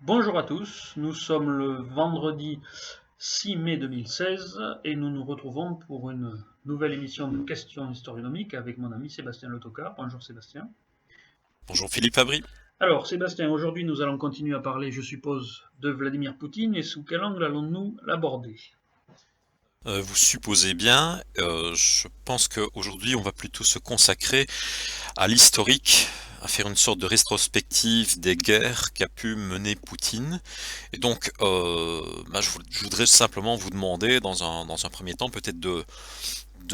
Bonjour à tous, nous sommes le vendredi 6 mai 2016 et nous nous retrouvons pour une nouvelle émission de questions historionomiques avec mon ami Sébastien Le Tocard. Bonjour Sébastien. Bonjour Philippe Fabry. Alors Sébastien, aujourd'hui nous allons continuer à parler, je suppose, de Vladimir Poutine et sous quel angle allons-nous l'aborder? Vous supposez bien, je pense qu'aujourd'hui on va plutôt se consacrer à l'historique, à faire une sorte de rétrospective des guerres qu'a pu mener Poutine. Et donc, je voudrais simplement vous demander, dans un premier temps, peut-être de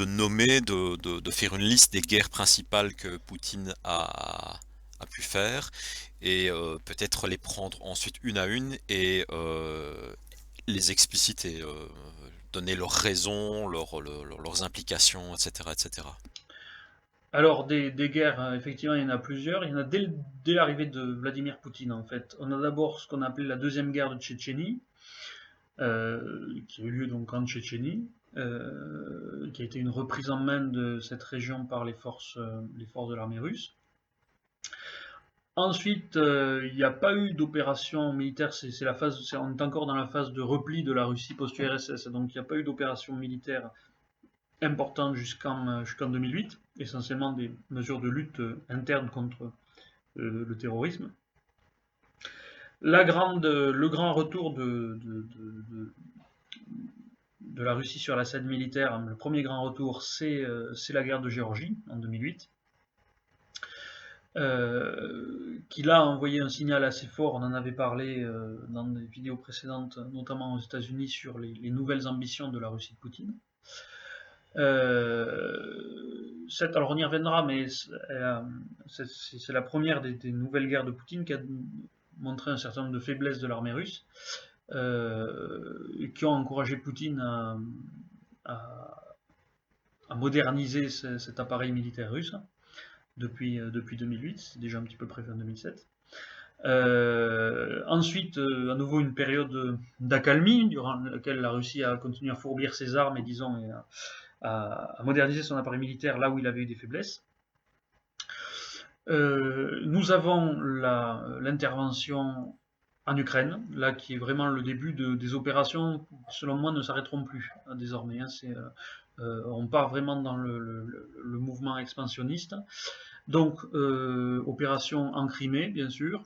nommer, de faire une liste des guerres principales que Poutine a pu faire, et peut-être les prendre ensuite une à une et les expliciter, donner leurs raisons, leurs implications, etc., etc. Alors des guerres, effectivement il y en a plusieurs, il y en a dès l'arrivée de Vladimir Poutine en fait. On a d'abord ce qu'on appelait la deuxième guerre de Tchétchénie, qui a eu lieu donc en Tchétchénie, qui a été une reprise en main de cette région par les forces de l'armée russe. Ensuite, il n'y a pas eu d'opération militaire, on est encore dans la phase de repli de la Russie post-URSS, donc il n'y a pas eu d'opération militaire importante jusqu'en 2008, essentiellement des mesures de lutte interne contre le terrorisme. Le grand retour de la Russie sur la scène militaire, le premier grand retour, c'est la guerre de Géorgie en 2008, qui là a envoyé un signal assez fort. On en avait parlé dans des vidéos précédentes, notamment aux États-Unis, sur les nouvelles ambitions de la Russie de Poutine. Alors on y reviendra, mais c'est la première des nouvelles guerres de Poutine qui a montré un certain nombre de faiblesses de l'armée russe, qui ont encouragé Poutine à, à moderniser cet appareil militaire russe depuis 2008, c'est déjà un petit peu prévu en 2007. Ensuite, à nouveau une période d'accalmie, durant laquelle la Russie a continué à fourbir ses armes et, disons, à moderniser son appareil militaire là où il avait eu des faiblesses. Nous avons l'intervention en Ukraine, là qui est vraiment le début des opérations, selon moi, ne s'arrêteront plus désormais. Hein, on part vraiment dans le mouvement expansionniste. Donc, opération en Crimée, bien sûr,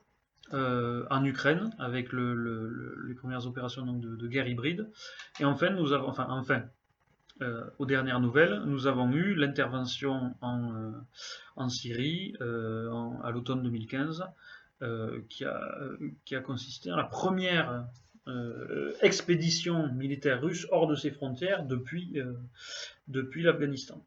en Ukraine, avec les premières opérations donc, de guerre hybride. Et enfin, aux dernières nouvelles, nous avons eu l'intervention en Syrie à l'automne 2015, qui a consisté en la première expédition militaire russe hors de ses frontières depuis l'Afghanistan.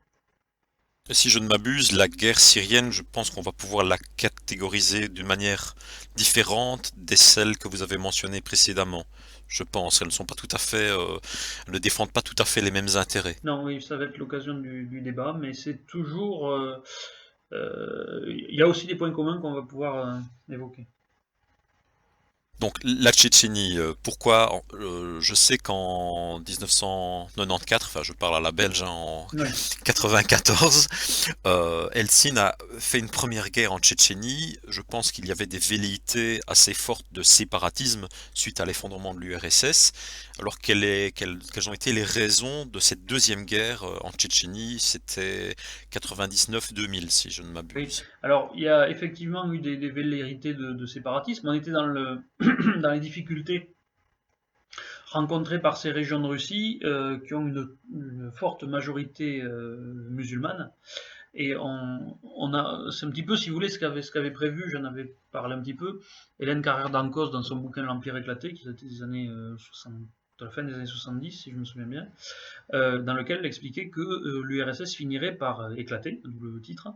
Si je ne m'abuse, la guerre syrienne, je pense qu'on va pouvoir la catégoriser d'une manière différente des celles que vous avez mentionnées précédemment. Je pense, elles ne sont pas tout à fait, elles ne défendent pas tout à fait les mêmes intérêts. Non, oui, ça va être l'occasion du débat, mais c'est toujours. Il y a aussi des points communs qu'on va pouvoir évoquer. Donc la Tchétchénie, pourquoi je sais qu'en 1994, enfin je parle à la Belge, hein, en Oui. 94, Helsinki a fait une première guerre en Tchétchénie. Je pense qu'il y avait des velléités assez fortes de séparatisme suite à l'effondrement de l'URSS. Alors quelles ont été les raisons de cette deuxième guerre en Tchétchénie? C'était 99-2000 si je ne Oui. m'abuse. Alors, il y a effectivement eu des velléités de séparatisme. On était dans les difficultés rencontrées par ces régions de Russie qui ont une forte majorité musulmane. Et c'est un petit peu, si vous voulez, ce qu'avait prévu, j'en avais parlé un petit peu, Hélène Carrère d'Ancos dans son bouquin L'Empire éclaté, qui datait des années 60, de la fin des années 70, si je me souviens bien, dans lequel elle expliquait que l'URSS finirait par éclater, d'où le titre,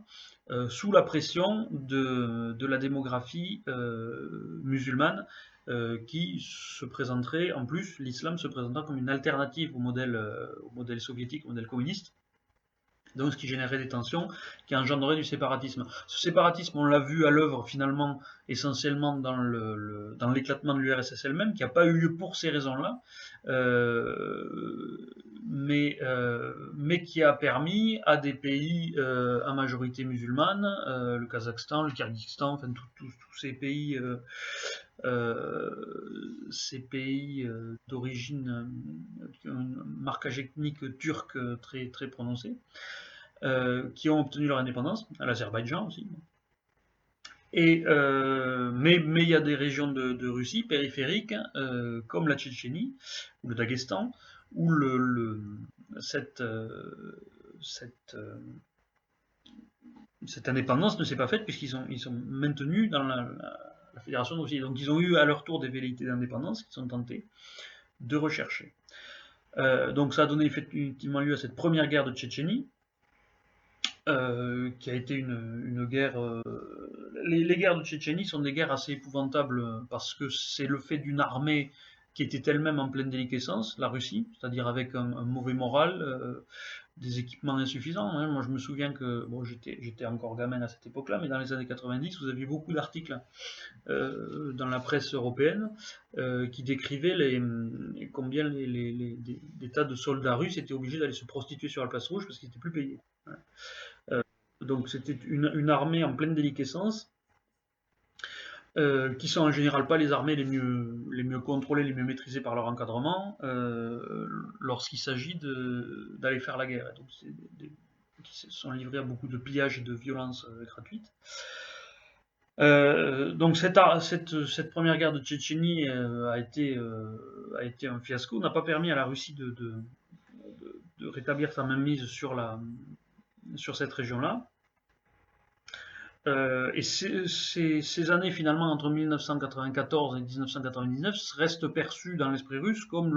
sous la pression de la démographie musulmane qui se présenterait, en plus, l'islam se présentant comme une alternative au modèle soviétique, au modèle communiste, donc ce qui générait des tensions, qui engendrerait du séparatisme. Ce séparatisme, on l'a vu à l'œuvre finalement essentiellement dans l'éclatement de l'URSS elle-même, qui n'a pas eu lieu pour ces raisons-là, mais qui a permis à des pays à majorité musulmane, le Kazakhstan, le Kyrgyzstan, enfin tous ces pays, d'origine, qui ont un marquage ethnique turc très, très prononcé, qui ont obtenu leur indépendance, à l'Azerbaïdjan aussi. Mais il y a des régions de Russie périphériques, comme la Tchétchénie ou le Daghestan, où cette, cette indépendance ne s'est pas faite puisqu'ils sont maintenus dans la Fédération de Russie. Donc ils ont eu à leur tour des velléités d'indépendance qu'ils ont tenté de rechercher. Donc ça a donné effectivement lieu à cette première guerre de Tchétchénie, qui a été une guerre. Les guerres de Tchétchénie sont des guerres assez épouvantables parce que c'est le fait d'une armée qui était elle-même en pleine déliquescence, la Russie, c'est-à-dire avec un mauvais moral, des équipements insuffisants. Hein. Moi, je me souviens que bon, j'étais encore gamin à cette époque-là, mais dans les années 90, vous aviez beaucoup d'articles dans la presse européenne qui décrivaient combien des tas de soldats russes étaient obligés d'aller se prostituer sur la place rouge parce qu'ils n'étaient plus payés. Donc c'était une armée en pleine déliquescence, qui sont en général pas les armées les mieux contrôlées, les mieux maîtrisées par leur encadrement, lorsqu'il s'agit d'aller faire la guerre. Donc qui se sont livrés à beaucoup de pillages et de violences gratuites. Donc cette première guerre de Tchétchénie a été un fiasco, n'a pas permis à la Russie de rétablir sa mainmise sur cette région-là. Et ces années finalement entre 1994 et 1999 restent perçues dans l'esprit russe comme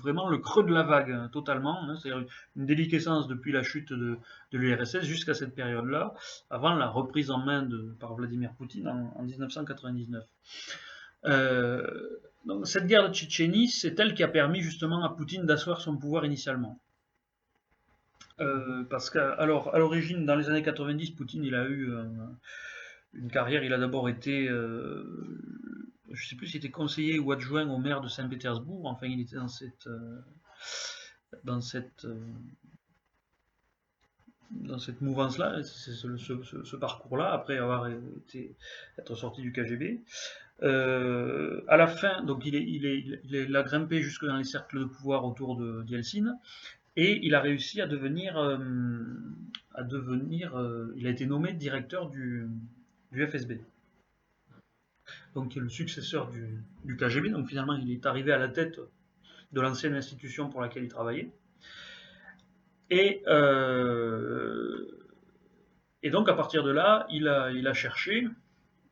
vraiment le creux de la vague, totalement, hein, c'est-à-dire une déliquescence depuis la chute de l'URSS jusqu'à cette période-là, avant la reprise en main par Vladimir Poutine en 1999. Donc cette guerre de Tchétchénie, c'est elle qui a permis justement à Poutine d'asseoir son pouvoir initialement. Parce qu'à l'origine, dans les années 90, Poutine il a eu une carrière. Il a d'abord été, je ne sais plus s'il était conseiller ou adjoint au maire de Saint-Pétersbourg. Enfin, il était dans cette mouvance-là, ce parcours-là, après être sorti du KGB. À la fin, donc il a grimpé jusque dans les cercles de pouvoir autour de Yeltsin. Et il a réussi à devenir, il a été nommé directeur du FSB, donc qui est le successeur du KGB. Donc finalement, il est arrivé à la tête de l'ancienne institution pour laquelle il travaillait. Et donc à partir de là, il a cherché.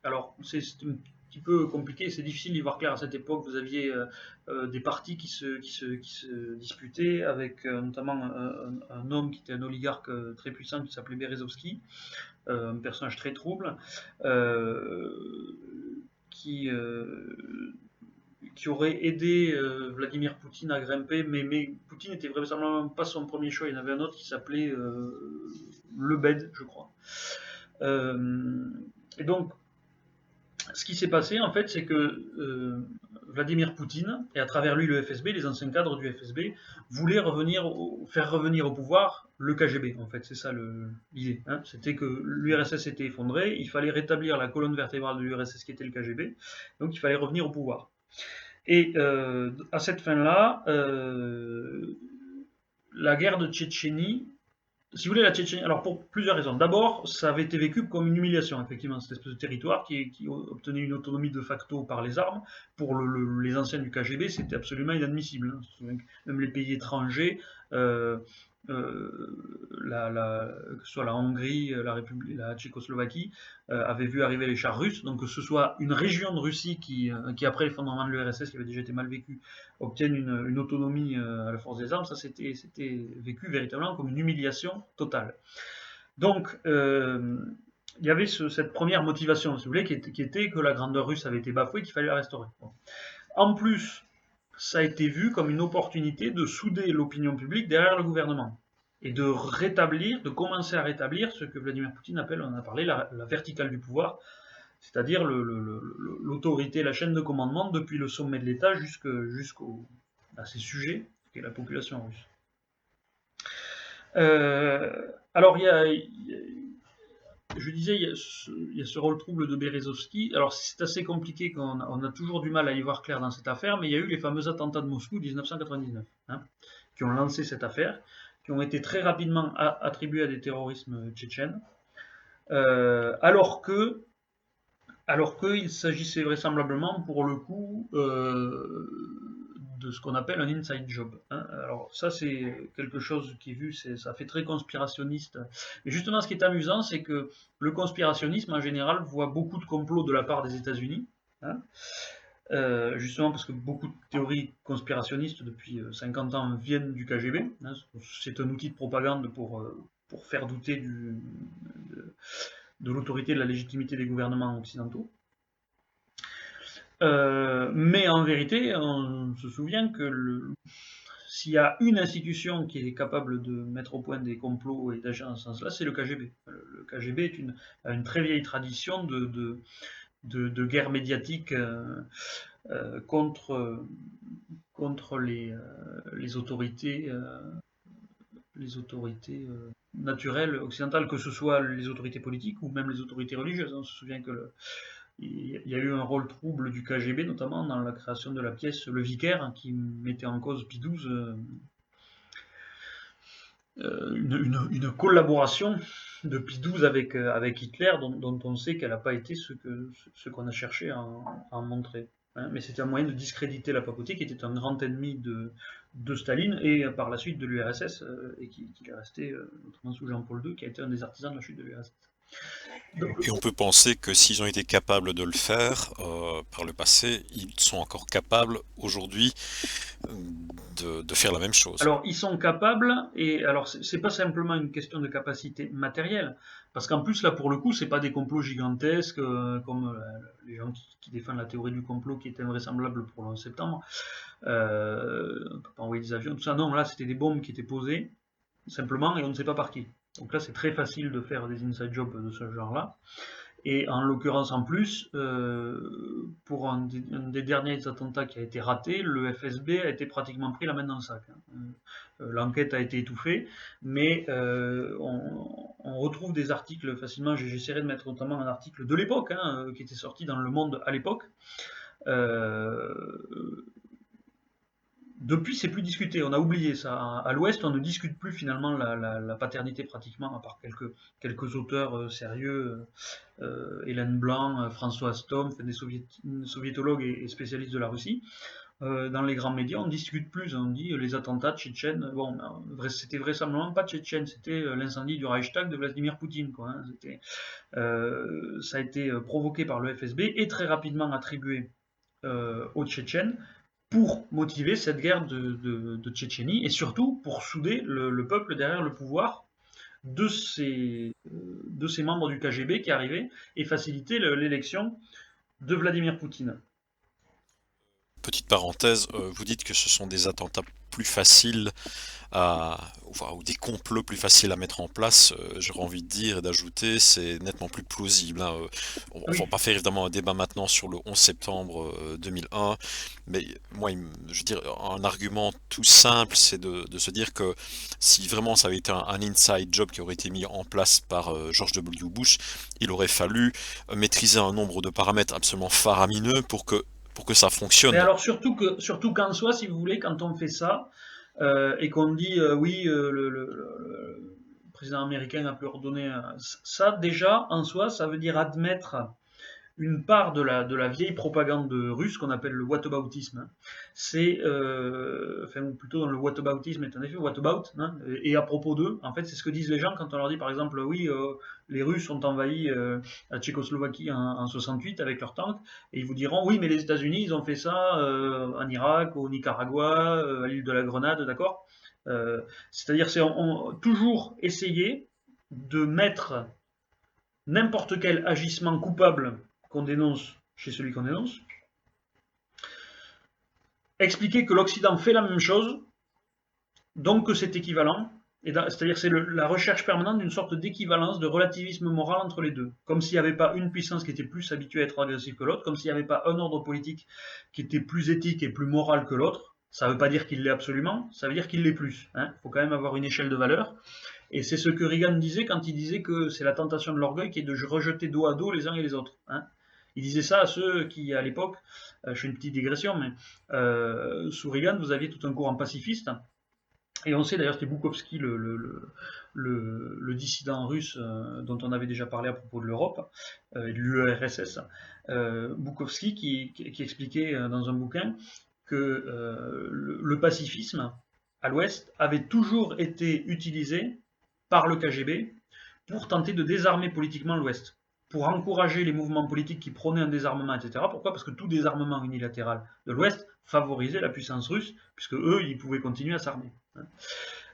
Alors c'est un petit peu compliqué, c'est difficile d'y voir clair à cette époque. Vous aviez des partis qui se disputaient, avec notamment un homme qui était un oligarque très puissant qui s'appelait Berezovski, un personnage très trouble, qui aurait aidé Vladimir Poutine à grimper, mais Poutine n'était vraisemblablement pas son premier choix. Il y en avait un autre qui s'appelait Lebed, je crois. Et donc, ce qui s'est passé, en fait, c'est que Vladimir Poutine, et à travers lui le FSB, les anciens cadres du FSB, voulaient faire revenir au pouvoir le KGB. En fait, c'est ça l'idée. Hein. C'était que l'URSS était effondrée, il fallait rétablir la colonne vertébrale de l'URSS qui était le KGB, donc il fallait revenir au pouvoir. Et à cette fin-là, la guerre de Tchétchénie, si vous voulez, la Tchétchénie, alors pour plusieurs raisons. D'abord, ça avait été vécu comme une humiliation, effectivement, cette espèce de territoire qui obtenait une autonomie de facto par les armes. Pour les anciens du KGB, c'était absolument inadmissible. Hein. Même les pays étrangers, que ce soit la Hongrie, la Tchécoslovaquie, avaient vu arriver les chars russes. Donc que ce soit une région de Russie qui après l'effondrement de l'URSS, qui avait déjà été mal vécu, obtienne une autonomie à la force des armes, ça c'était vécu véritablement comme une humiliation totale. Donc il y avait cette première motivation, si vous voulez, qui était que la grandeur russe avait été bafouée, qu'il fallait la restaurer. Bon. En plus, ça a été vu comme une opportunité de souder l'opinion publique derrière le gouvernement et de commencer à rétablir ce que Vladimir Poutine appelle, on a parlé, la verticale du pouvoir, c'est-à-dire l'autorité, la chaîne de commandement depuis le sommet de l'État jusqu'au à ses sujets, qui est la population russe. Alors, je disais, il y a ce rôle trouble de Berezovski. Alors, c'est assez compliqué, on a toujours du mal à y voir clair dans cette affaire, mais il y a eu les fameux attentats de Moscou 1999, hein, qui ont lancé cette affaire, qui ont été très rapidement attribués à des terrorismes tchétchènes, alors qu'il s'agissait vraisemblablement, pour le coup, de ce qu'on appelle un inside job, hein. Alors ça, c'est quelque chose qui est vu, ça fait très conspirationniste. Mais justement, ce qui est amusant, c'est que le conspirationnisme, en général, voit beaucoup de complots de la part des États-Unis, hein, justement parce que beaucoup de théories conspirationnistes depuis 50 ans viennent du KGB. Hein. C'est un outil de propagande pour faire douter de l'autorité, de la légitimité des gouvernements occidentaux. Mais en vérité, on se souvient que s'il y a une institution qui est capable de mettre au point des complots et d'agir dans ce sens-là, c'est le KGB. Le KGB a une très vieille tradition de guerre médiatique contre les autorités naturelles occidentales, que ce soit les autorités politiques ou même les autorités religieuses. On se souvient que il y a eu un rôle trouble du KGB, notamment dans la création de la pièce Le Vicaire, hein, qui mettait en cause Pie XII, une collaboration de Pie XII avec Hitler, dont on sait qu'elle n'a pas été ce qu'on a cherché à en montrer. Hein. Mais c'était un moyen de discréditer la papauté, qui était un grand ennemi de Staline et par la suite de l'URSS, et qui est resté, notamment sous Jean-Paul II, qui a été un des artisans de la chute de l'URSS. Et on peut penser que s'ils ont été capables de le faire par le passé, ils sont encore capables aujourd'hui de faire la même chose. Alors, ils sont capables, et alors c'est pas simplement une question de capacité matérielle, parce qu'en plus, là, pour le coup, c'est pas des complots gigantesques, comme les gens qui défendent la théorie du complot qui est invraisemblable pour le 11 septembre. On peut pas envoyer des avions, tout ça. Non, là, c'était des bombes qui étaient posées, simplement, et on ne sait pas par qui. Donc là, c'est très facile de faire des inside jobs de ce genre-là. Et en l'occurrence, en plus, pour un des derniers attentats qui a été raté, le FSB a été pratiquement pris la main dans le sac. L'enquête a été étouffée, mais on retrouve des articles facilement. J'essaierai de mettre notamment un article de l'époque, hein, qui était sorti dans Le Monde à l'époque. Depuis, c'est plus discuté, on a oublié ça. À l'Ouest, on ne discute plus finalement la paternité pratiquement, à part quelques auteurs sérieux, Hélène Blanc, François Stom, des soviétologues et spécialistes de la Russie. Dans les grands médias, on ne discute plus, on dit les attentats tchétchènes. Bon, c'était vraisemblablement pas tchétchène, c'était l'incendie du Reichstag de Vladimir Poutine, quoi, hein. Ça a été provoqué par le FSB et très rapidement attribué aux Tchétchènes, pour motiver cette guerre de Tchétchénie et surtout pour souder le peuple derrière le pouvoir de ces membres du KGB qui arrivaient et faciliter l'élection de Vladimir Poutine. Petite parenthèse, vous dites que ce sont des attentats plus faciles ou des complots plus faciles à mettre en place. J'aurais envie de dire et d'ajouter, c'est nettement plus plausible, hein. On ne va pas faire évidemment un débat maintenant sur le 11 septembre 2001, mais moi, je veux dire, un argument tout simple, c'est de se dire que si vraiment ça avait été un inside job qui aurait été mis en place par George W. Bush, il aurait fallu maîtriser un nombre de paramètres absolument faramineux pour que ça fonctionne. Mais alors surtout qu'en soi, si vous voulez, quand on fait ça, et qu'on dit oui, le président américain a pu ordonner ça, déjà, en soi, ça veut dire admettre une part de la vieille propagande russe qu'on appelle le whataboutisme. Hein. C'est, enfin, plutôt dans le whataboutisme est un effet whatabout, hein, et à propos d'eux, en fait, c'est ce que disent les gens quand on leur dit, par exemple, oui, les Russes ont envahi la Tchécoslovaquie en 68 avec leurs tanks, et ils vous diront, oui, mais les États-Unis, ils ont fait ça en Irak, au Nicaragua, à l'île de la Grenade, d'accord. C'est-à-dire, c'est toujours essayer de mettre n'importe quel agissement coupable qu'on dénonce chez celui qu'on dénonce, expliquer que l'Occident fait la même chose, donc que c'est équivalent, c'est-à-dire c'est la recherche permanente d'une sorte d'équivalence, de relativisme moral entre les deux, comme s'il n'y avait pas une puissance qui était plus habituée à être agressive que l'autre, comme s'il n'y avait pas un ordre politique qui était plus éthique et plus moral que l'autre, Ça ne veut pas dire qu'il l'est absolument, ça veut dire qu'il l'est plus. Il faut quand même avoir une échelle de valeur. Et c'est ce que Reagan disait quand il disait que c'est la tentation de l'orgueil qui est de rejeter dos à dos les uns et les autres. Il disait ça à ceux qui, à l'époque, je fais une petite digression, mais sous Reagan, vous aviez tout un courant pacifiste. Et on sait d'ailleurs, c'était Boukowski, le dissident russe dont on avait déjà parlé à propos de l'Europe et de l'URSS, Boukowski qui expliquait dans un bouquin que le pacifisme à l'Ouest avait toujours été utilisé par le KGB pour tenter de désarmer politiquement l'Ouest, pour encourager les mouvements politiques qui prônaient un désarmement, etc. Pourquoi? Parce que tout désarmement unilatéral de l'Ouest favorisait la puissance russe, puisque eux, ils pouvaient continuer à s'armer.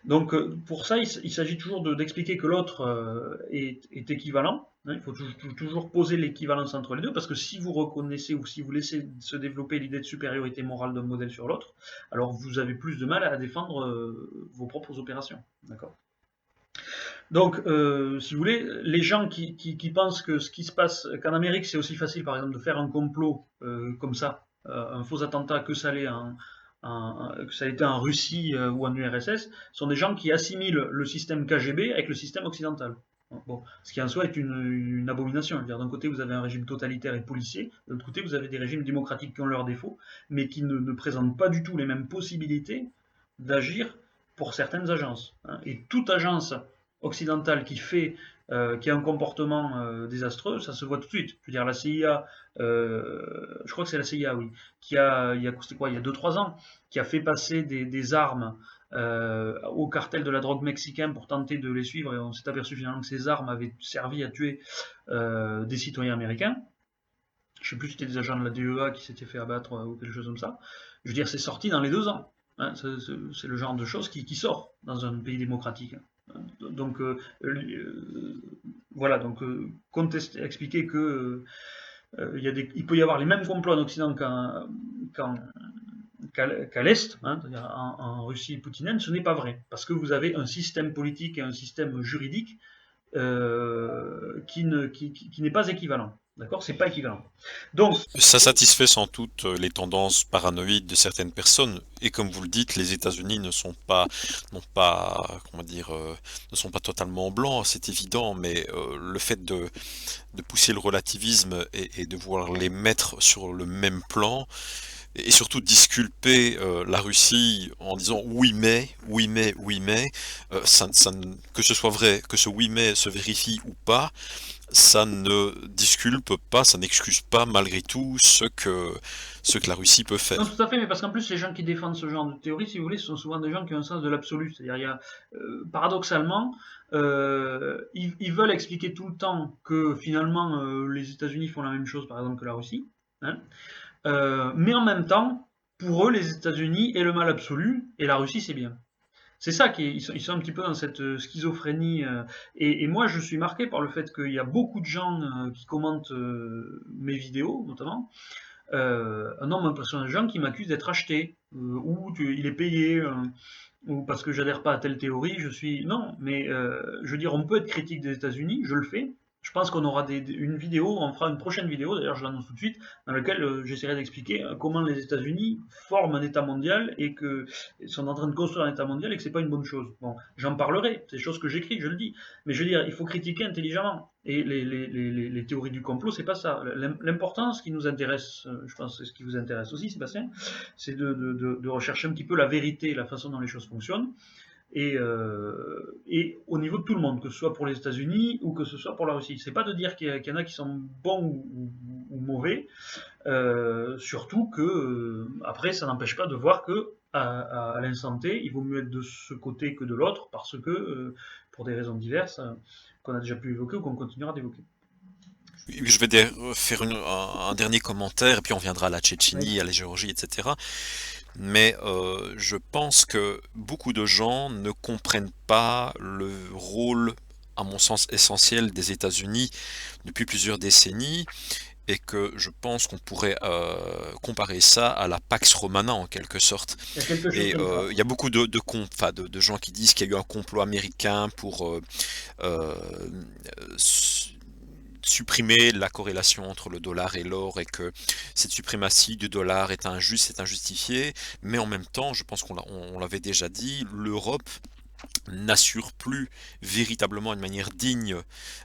Donc pour ça, il s'agit toujours d'expliquer que l'autre est équivalent. Il faut toujours poser l'équivalence entre les deux, parce que si vous reconnaissez ou si vous laissez se développer l'idée de supériorité morale d'un modèle sur l'autre, alors vous avez plus de mal à défendre vos propres opérations. D'accord ? Donc, si vous voulez, les gens qui pensent que ce qui se passe, qu'en Amérique c'est aussi facile, par exemple, de faire un complot comme ça, un faux attentat, que ça l'est que ça a été en Russie ou en URSS, sont des gens qui assimilent le système KGB avec le système occidental. Bon, ce qui en soi est une abomination. D'un côté, vous avez un régime totalitaire et policier, de l'autre côté, vous avez des régimes démocratiques qui ont leurs défauts, mais qui ne présentent pas du tout les mêmes possibilités d'agir pour certaines agences. Et toute agence occidentale qui a un comportement désastreux, ça se voit tout de suite. Je veux dire, la CIA, je crois que c'est la CIA, oui, il y a 2-3 ans, qui a fait passer des armes au cartel de la drogue mexicain pour tenter de les suivre, et on s'est aperçu finalement que ces armes avaient servi à tuer des citoyens américains. Je ne sais plus si c'était des agents de la DEA qui s'étaient fait abattre ou quelque chose comme ça. Je veux dire, c'est sorti dans les 2 ans. C'est le genre de choses qui sort dans un pays démocratique. Donc voilà, donc expliquer que il peut y avoir les mêmes complots en Occident qu'à l'Est, c'est-à-dire en Russie poutinienne, ce n'est pas vrai, parce que vous avez un système politique et un système juridique qui n'est pas équivalent. D'accord, c'est pas équivalent. Donc, ça satisfait sans doute les tendances paranoïdes de certaines personnes. Et comme vous le dites, les États-Unis ne sont pas, comment dire, ne sont pas totalement blancs, c'est évident. Mais le fait de pousser le relativisme et de vouloir les mettre sur le même plan, et surtout disculper la Russie en disant oui mais, que ce soit vrai, que ce oui mais se vérifie ou pas, ça ne disculpe pas, ça n'excuse pas malgré tout ce que la Russie peut non, faire. tout à fait, mais parce qu'en plus, les gens qui défendent ce genre de théorie, si vous voulez, ce sont souvent des gens qui ont un sens de l'absolu. C'est-à-dire, paradoxalement, ils veulent expliquer tout le temps que finalement, les États-Unis font la même chose, par exemple, que la Russie. Mais en même temps, pour eux, les États-Unis est le mal absolu et la Russie, c'est bien. C'est ça ils sont un petit peu dans cette schizophrénie. Et moi, je suis marqué par le fait qu'il y a beaucoup de gens qui commentent mes vidéos, notamment. Un nombre impressionnant de gens qui m'accusent d'être acheté, ou il est payé, ou parce que j'adhère pas à telle théorie, Non, mais je veux dire, on peut être critique des États-Unis, je le fais. Je pense qu'on aura une vidéo, on fera une prochaine vidéo, d'ailleurs je l'annonce tout de suite, dans laquelle j'essaierai d'expliquer comment les États-Unis forment un État mondial et qu'ils sont en train de construire un État mondial et que c'est pas une bonne chose. Bon, j'en parlerai, c'est des choses que j'écris, je le dis. Mais je veux dire, il faut critiquer intelligemment. Et les théories du complot, c'est pas ça. L'important, ce qui nous intéresse, je pense, c'est ce qui vous intéresse aussi, Sébastien, c'est de rechercher un petit peu la vérité, la façon dont les choses fonctionnent. Et au niveau de tout le monde, que ce soit pour les États-Unis ou que ce soit pour la Russie. C'est pas de dire qu'il y en a qui sont bons ou mauvais, surtout que après ça n'empêche pas de voir que à l'instant T, il vaut mieux être de ce côté que de l'autre, parce que pour des raisons diverses qu'on a déjà pu évoquer ou qu'on continuera d'évoquer. Je vais faire un dernier commentaire, et puis on viendra à la Tchétchénie, Oui. à la Géorgie, etc. Mais je pense que beaucoup de gens ne comprennent pas le rôle, à mon sens, essentiel des États-Unis depuis plusieurs décennies, et que je pense qu'on pourrait comparer ça à la Pax Romana en quelque sorte. Il y a quelque chose Et comme ça. il y a beaucoup de gens qui disent qu'il y a eu un complot américain pour supprimer la corrélation entre le dollar et l'or, et que cette suprématie du dollar est injuste, est injustifiée, mais en même temps, je pense on l'avait déjà dit, l'Europe n'assure plus véritablement une manière digne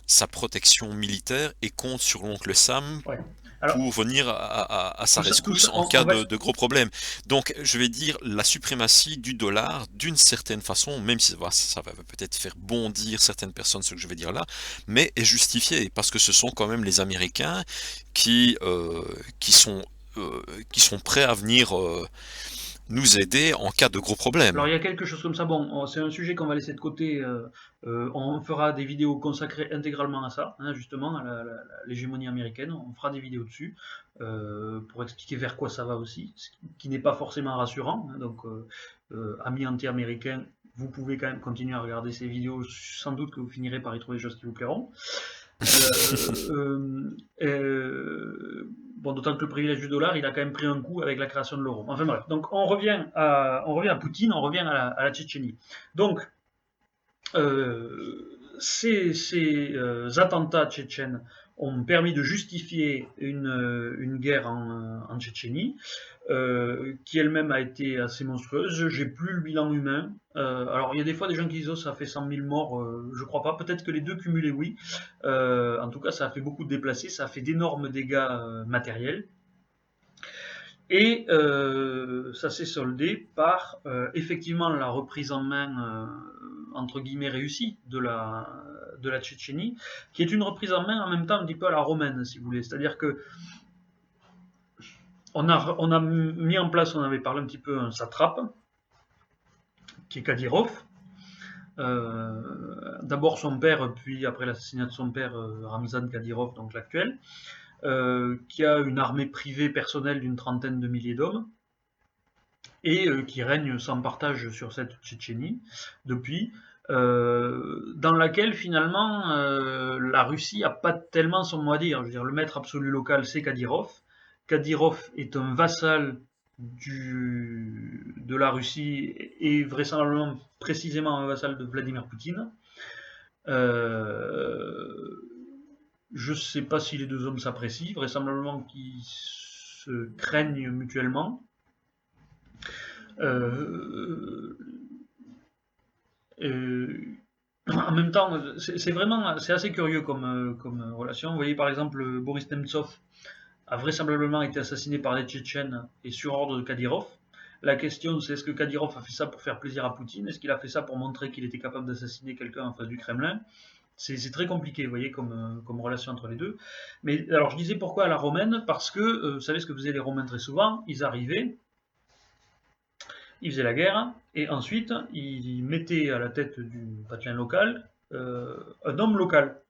sa protection militaire et compte sur l'oncle Sam Ouais. Alors, pour venir à sa tout rescousse ça, en cas va... de gros problèmes. Donc, je vais dire, la suprématie du dollar, d'une certaine façon, même si ça va peut-être faire bondir certaines personnes, ce que je vais dire là, mais est justifiée, parce que ce sont quand même les Américains qui, euh, qui sont, qui sont prêts à venir nous aider en cas de gros problèmes. Alors il y a quelque chose comme ça, bon, c'est un sujet qu'on va laisser de côté, on fera des vidéos consacrées intégralement à ça, hein, justement, à l'hégémonie américaine, on fera des vidéos dessus, pour expliquer vers quoi ça va aussi, ce qui n'est pas forcément rassurant, hein, donc amis anti-américains, vous pouvez quand même continuer à regarder ces vidéos, sans doute que vous finirez par y trouver des choses qui vous plairont. Bon, d'autant que le privilège du dollar, il a quand même pris un coup avec la création de l'euro. Enfin bref, donc on revient à Poutine, on revient à la Tchétchénie. Donc, ces attentats tchétchènes ont permis de justifier une guerre en Tchétchénie, qui elle-même a été assez monstrueuse. J'ai plus le bilan humain. Alors il y a des fois des gens qui disent oh, ça fait 100 000 morts, je crois pas. Peut-être que les deux cumulés, oui. En tout cas, ça a fait beaucoup de déplacés, ça a fait d'énormes dégâts matériels. Et ça s'est soldé par effectivement la reprise en main entre guillemets réussie de la Tchétchénie, qui est une reprise en main en même temps un petit peu à la romaine, si vous voulez. C'est-à-dire que on a mis en place, on avait parlé un petit peu, un satrape, qui est Kadyrov. D'abord son père, puis après l'assassinat de son père, Ramzan Kadyrov, donc l'actuel, qui a une armée privée personnelle d'une trentaine de milliers d'hommes, et qui règne sans partage sur cette Tchétchénie depuis, dans laquelle finalement la Russie n'a pas tellement son mot à dire. Je veux dire, le maître absolu local, c'est Kadyrov. Kadyrov est un vassal de la Russie et vraisemblablement précisément un vassal de Vladimir Poutine. Je ne sais pas si les deux hommes s'apprécient, vraisemblablement qu'ils se craignent mutuellement. En même temps, c'est assez curieux comme relation. Vous voyez par exemple Boris Nemtsov a vraisemblablement été assassiné par les Tchétchènes et sur ordre de Kadyrov. La question c'est est-ce que Kadyrov a fait ça pour faire plaisir à Poutine? Est-ce qu'il a fait ça pour montrer qu'il était capable d'assassiner quelqu'un en face du Kremlin? C'est très compliqué, vous voyez, comme relation entre les deux. Mais alors je disais pourquoi à la romaine? Parce que, vous savez ce que faisaient les Romains très souvent, ils arrivaient, ils faisaient la guerre, et ensuite ils mettaient à la tête du patelin local un homme local.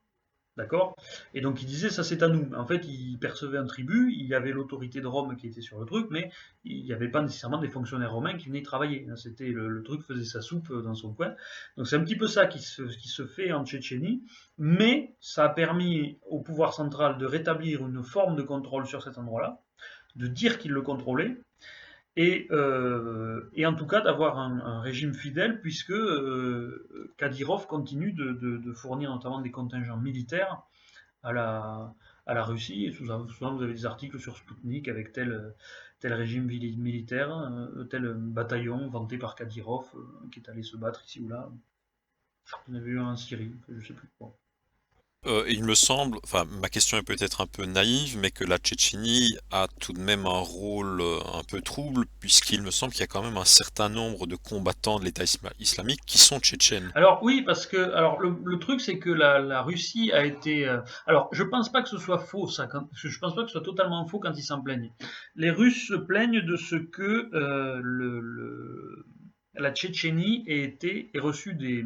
D'accord? Et donc il disait ça c'est à nous. En fait, il percevait un tribut, il y avait l'autorité de Rome qui était sur le truc, mais il n'y avait pas nécessairement des fonctionnaires romains qui venaient travailler. C'était le truc faisait sa soupe dans son coin. Donc c'est un petit peu ça qui se fait en Tchétchénie, mais ça a permis au pouvoir central de rétablir une forme de contrôle sur cet endroit-là, de dire qu'il le contrôlait, et en tout cas d'avoir un régime fidèle, puisque Kadyrov continue de fournir notamment des contingents militaires à la Russie, et souvent vous avez des articles sur Sputnik avec tel régime militaire, tel bataillon vanté par Kadyrov qui est allé se battre ici ou là. On avait eu un en Syrie, je ne sais plus quoi. Il me semble, enfin ma question est peut-être un peu naïve, mais que la Tchétchénie a tout de même un rôle un peu trouble, puisqu'il me semble qu'il y a quand même un certain nombre de combattants de l'État islamique qui sont tchétchènes. Alors oui, parce que alors le truc c'est que la Russie a été. Alors je pense pas que ce soit faux ça, je pense pas que ce soit totalement faux quand ils s'en plaignent. Les Russes se plaignent de ce que la Tchétchénie ait reçu des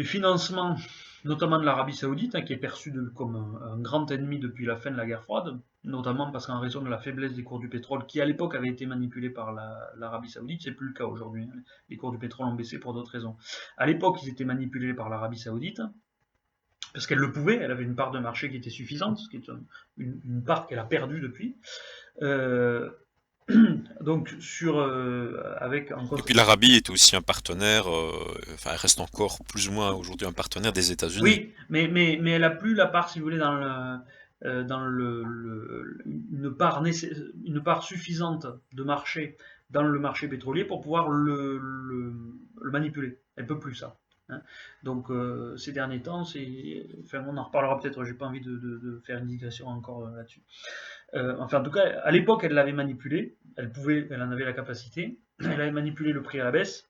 financements, notamment de l'Arabie Saoudite, hein, qui est perçu comme un grand ennemi depuis la fin de la guerre froide, notamment parce qu'en raison de la faiblesse des cours du pétrole, qui à l'époque avaient été manipulés par l'Arabie Saoudite, c'est plus le cas aujourd'hui. Hein. Les cours du pétrole ont baissé pour d'autres raisons. À l'époque, ils étaient manipulés par l'Arabie Saoudite, parce qu'elle le pouvait, elle avait une part de marché qui était suffisante, ce qui est une part qu'elle a perdue depuis. Donc avec en Et puis contre. l'Arabie est aussi un partenaire, enfin elle reste encore plus ou moins aujourd'hui un partenaire des États-Unis. Oui, mais elle a plus la part, si vous voulez, dans une part suffisante de marché dans le marché pétrolier pour pouvoir le manipuler. Elle peut plus ça, hein. Donc ces derniers temps, enfin, on en reparlera peut-être. J'ai pas envie de faire une digression encore là-dessus. Enfin, en tout cas, à l'époque, elle l'avait manipulé. Elle en avait la capacité. Elle avait manipulé le prix à la baisse.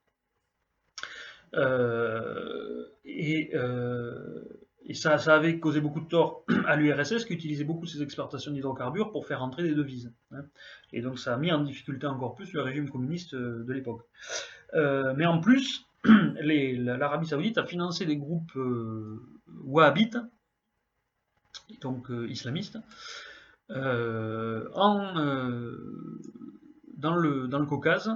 Euh, et, euh, et ça avait causé beaucoup de tort à l'URSS qui utilisait beaucoup ses exportations d'hydrocarbures pour faire entrer des devises, hein. Et donc ça a mis en difficulté encore plus le régime communiste de l'époque. Mais en plus, l'Arabie Saoudite a financé des groupes wahhabites, donc islamistes, en, dans le Caucase,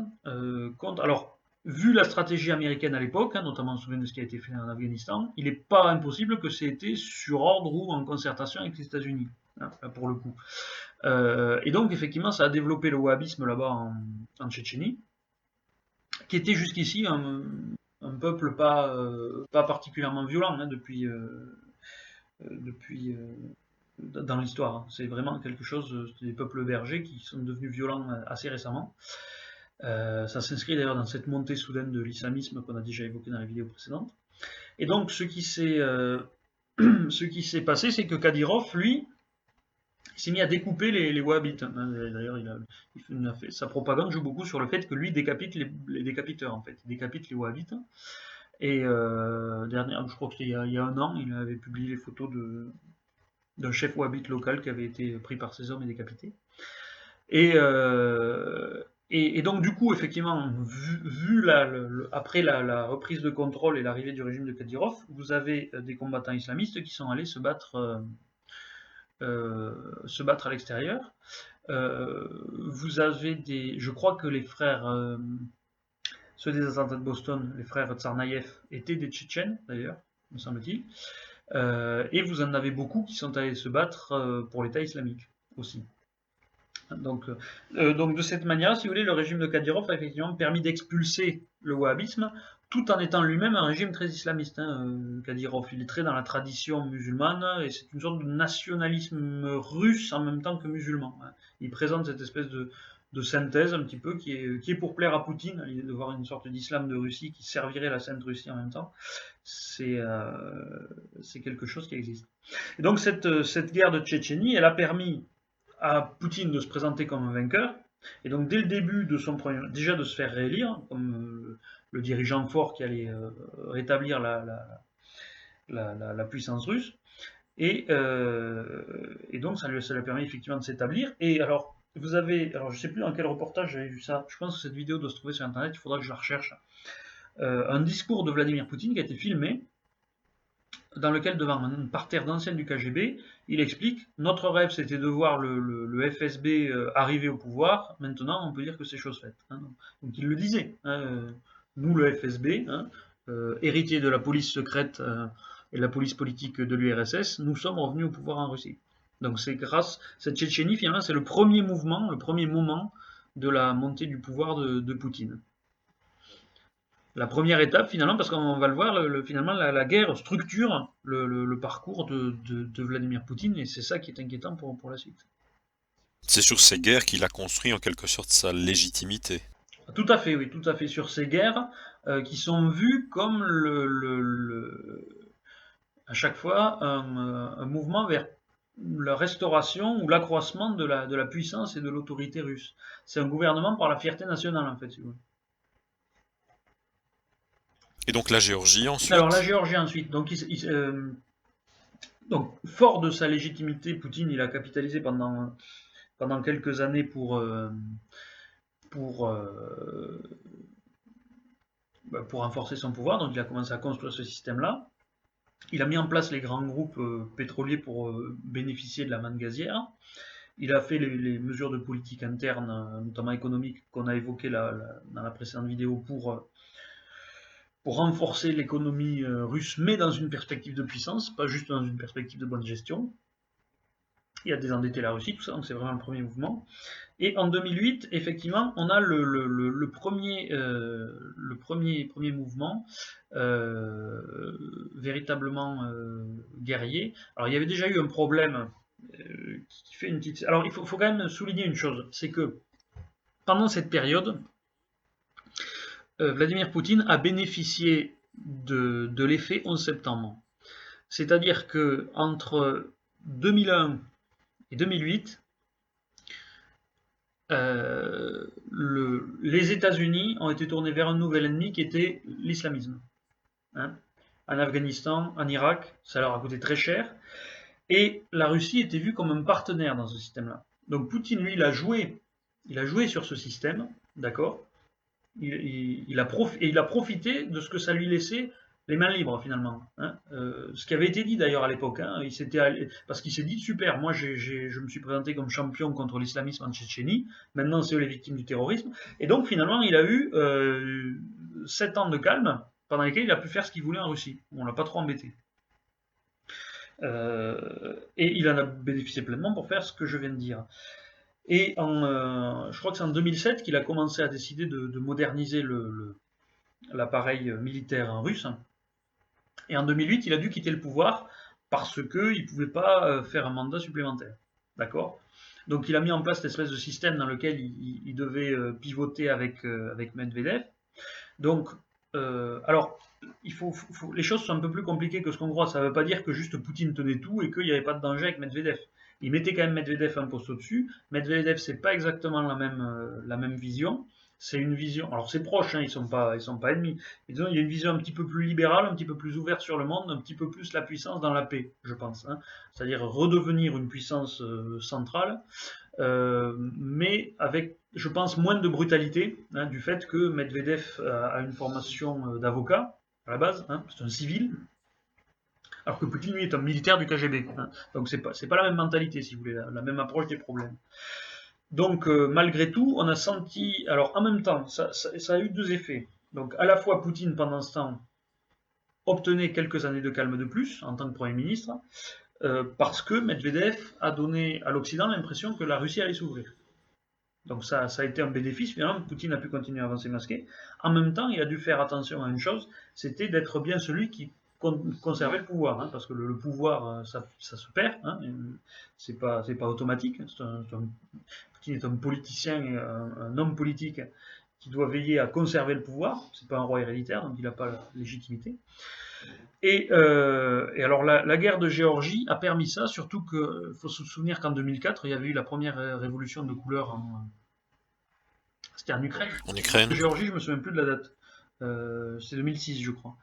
contre. Alors, vu la stratégie américaine à l'époque, hein, notamment on se souvient de ce qui a été fait en Afghanistan, il n'est pas impossible que c'était sur ordre ou en concertation avec les États-Unis, hein, pour le coup. Et donc, effectivement, ça a développé le wahhabisme là-bas en Tchétchénie, qui était jusqu'ici un peuple pas particulièrement violent, hein, depuis dans l'histoire, hein. C'est vraiment quelque chose, des peuples bergers qui sont devenus violents assez récemment. Ça s'inscrit d'ailleurs dans cette montée soudaine de l'islamisme qu'on a déjà évoqué dans la vidéo précédente. Et donc ce qui s'est passé, c'est que Kadyrov, lui, il s'est mis à découper les wahhabites. D'ailleurs, il a fait, sa propagande joue beaucoup sur le fait que lui décapite les décapiteurs, en fait. Il décapite les wahhabites. Et je crois qu'il y a un an, il avait publié les photos d'un chef wahhabite local qui avait été pris par ses hommes et décapité. Et donc du coup, effectivement, après la reprise de contrôle et l'arrivée du régime de Kadyrov, vous avez des combattants islamistes qui sont allés se battre à l'extérieur. Vous avez je crois que les frères, ceux des attentats de Boston, les frères Tsarnaev, étaient des Tchétchènes d'ailleurs, me semble-t-il. Et vous en avez beaucoup qui sont allés se battre pour l'État islamique aussi. Donc de cette manière, si vous voulez, le régime de Kadyrov a effectivement permis d'expulser le wahhabisme, tout en étant lui-même un régime très islamiste, hein. Kadyrov, il est très dans la tradition musulmane, et c'est une sorte de nationalisme russe en même temps que musulman, hein. Il présente cette espèce de synthèse un petit peu qui est pour plaire à Poutine, l'idée de voir une sorte d'islam de Russie qui servirait la Sainte Russie en même temps. C'est quelque chose qui existe. Et donc cette guerre de Tchétchénie, elle a permis à Poutine de se présenter comme un vainqueur, et donc dès le début de son premier, déjà de se faire réélire comme le dirigeant fort qui allait rétablir la puissance russe, et donc ça lui a permis effectivement de s'établir. Et alors je sais plus dans quel reportage j'avais vu ça, je pense que cette vidéo doit se trouver sur internet, il faudra que je la recherche, un discours de Vladimir Poutine qui a été filmé, dans lequel, devant un parterre d'anciens du KGB, il explique « Notre rêve, c'était de voir le FSB arriver au pouvoir. Maintenant, on peut dire que c'est chose faite. » Hein. Donc il le disait, hein, nous, le FSB, hein, héritier de la police secrète et de la police politique de l'URSS, nous sommes revenus au pouvoir en Russie. Donc c'est grâce cette Tchétchénie, finalement, c'est le premier mouvement, le premier moment de la montée du pouvoir de Poutine. La première étape, finalement, parce qu'on va le voir, finalement, la guerre structure le parcours de Vladimir Poutine, et c'est ça qui est inquiétant pour la suite. C'est sur ces guerres qu'il a construit en quelque sorte sa légitimité. Tout à fait, oui, tout à fait. Sur ces guerres qui sont vues comme à chaque fois un mouvement vers la restauration ou l'accroissement de la puissance et de l'autorité russe. C'est un gouvernement par la fierté nationale, en fait, si vous voulez. Et donc la Géorgie Alors la ensuite? Géorgie ensuite, donc fort de sa légitimité, Poutine il a capitalisé pendant quelques années pour, pour renforcer son pouvoir, donc il a commencé à construire ce système-là. Il a mis en place les grands groupes pétroliers pour bénéficier de la manne gazière. Il a fait les mesures de politique interne, notamment économique, qu'on a évoquées dans la précédente vidéo pour renforcer l'économie russe, mais dans une perspective de puissance, pas juste dans une perspective de bonne gestion. et à désendetter la Russie, tout ça, donc c'est vraiment le premier mouvement. Et en 2008, effectivement, on a le premier mouvement véritablement guerrier. Alors il y avait déjà eu un problème qui fait une petite... Alors il faut quand même souligner une chose, c'est que pendant cette période, Vladimir Poutine a bénéficié de l'effet 11 septembre. C'est-à-dire que entre 2001 et 2008, les États-Unis ont été tournés vers un nouvel ennemi qui était l'islamisme. Hein, en Afghanistan, en Irak, ça leur a coûté très cher. Et la Russie était vue comme un partenaire dans ce système-là. Donc Poutine, lui, il a joué sur ce système, d'accord. Il a profité de ce que ça lui laissait les mains libres finalement. Hein. Ce qui avait été dit d'ailleurs à l'époque, hein, parce qu'il s'est dit super, moi je me suis présenté comme champion contre l'islamisme en Tchétchénie, maintenant c'est eux les victimes du terrorisme, et donc finalement il a eu 7 ans de calme pendant lesquels il a pu faire ce qu'il voulait en Russie. On l'a pas trop embêté. Et il en a bénéficié pleinement pour faire ce que je viens de dire. Et je crois que c'est en 2007 qu'il a commencé à décider de moderniser l'appareil militaire russe. Et en 2008, il a dû quitter le pouvoir parce qu'il ne pouvait pas faire un mandat supplémentaire. D'accord. Donc il a mis en place cette espèce de système dans lequel il devait pivoter avec Medvedev. Donc, alors, les choses sont un peu plus compliquées que ce qu'on croit. Ça ne veut pas dire que juste Poutine tenait tout et qu'il n'y avait pas de danger avec Medvedev. Il mettait quand même Medvedev un poste au-dessus. Medvedev, c'est pas exactement la même vision. C'est une vision. Alors c'est proche, hein, ils sont pas ennemis. Mais disons, il y a une vision un petit peu plus libérale, un petit peu plus ouverte sur le monde, un petit peu plus la puissance dans la paix, je pense. Hein. C'est-à-dire redevenir une puissance centrale, mais avec, je pense, moins de brutalité, hein, du fait que Medvedev a une formation d'avocat à la base, hein, c'est un civil, alors que Poutine, lui, est un militaire du KGB. Hein. Donc c'est pas la même mentalité, si vous voulez, la même approche des problèmes. Donc malgré tout, on a senti, alors en même temps, ça a eu deux effets. Donc à la fois Poutine, pendant ce temps, obtenait quelques années de calme de plus en tant que Premier ministre, parce que Medvedev a donné à l'Occident l'impression que la Russie allait s'ouvrir. Donc ça a été un bénéfice, finalement, Poutine a pu continuer à avancer masqué. En même temps, il a dû faire attention à une chose, c'était d'être bien celui qui conservait le pouvoir, hein, parce que le pouvoir, ça se perd, hein, c'est pas automatique. Poutine est un politicien, un homme politique qui doit veiller à conserver le pouvoir, c'est pas un roi héréditaire, donc il n'a pas la légitimité. Et alors la guerre de Géorgie a permis ça, surtout qu'il faut se souvenir qu'en 2004, il y avait eu la première révolution de couleur c'était en Ukraine. En Ukraine. En Géorgie, je me souviens plus de la date. C'est 2006, je crois.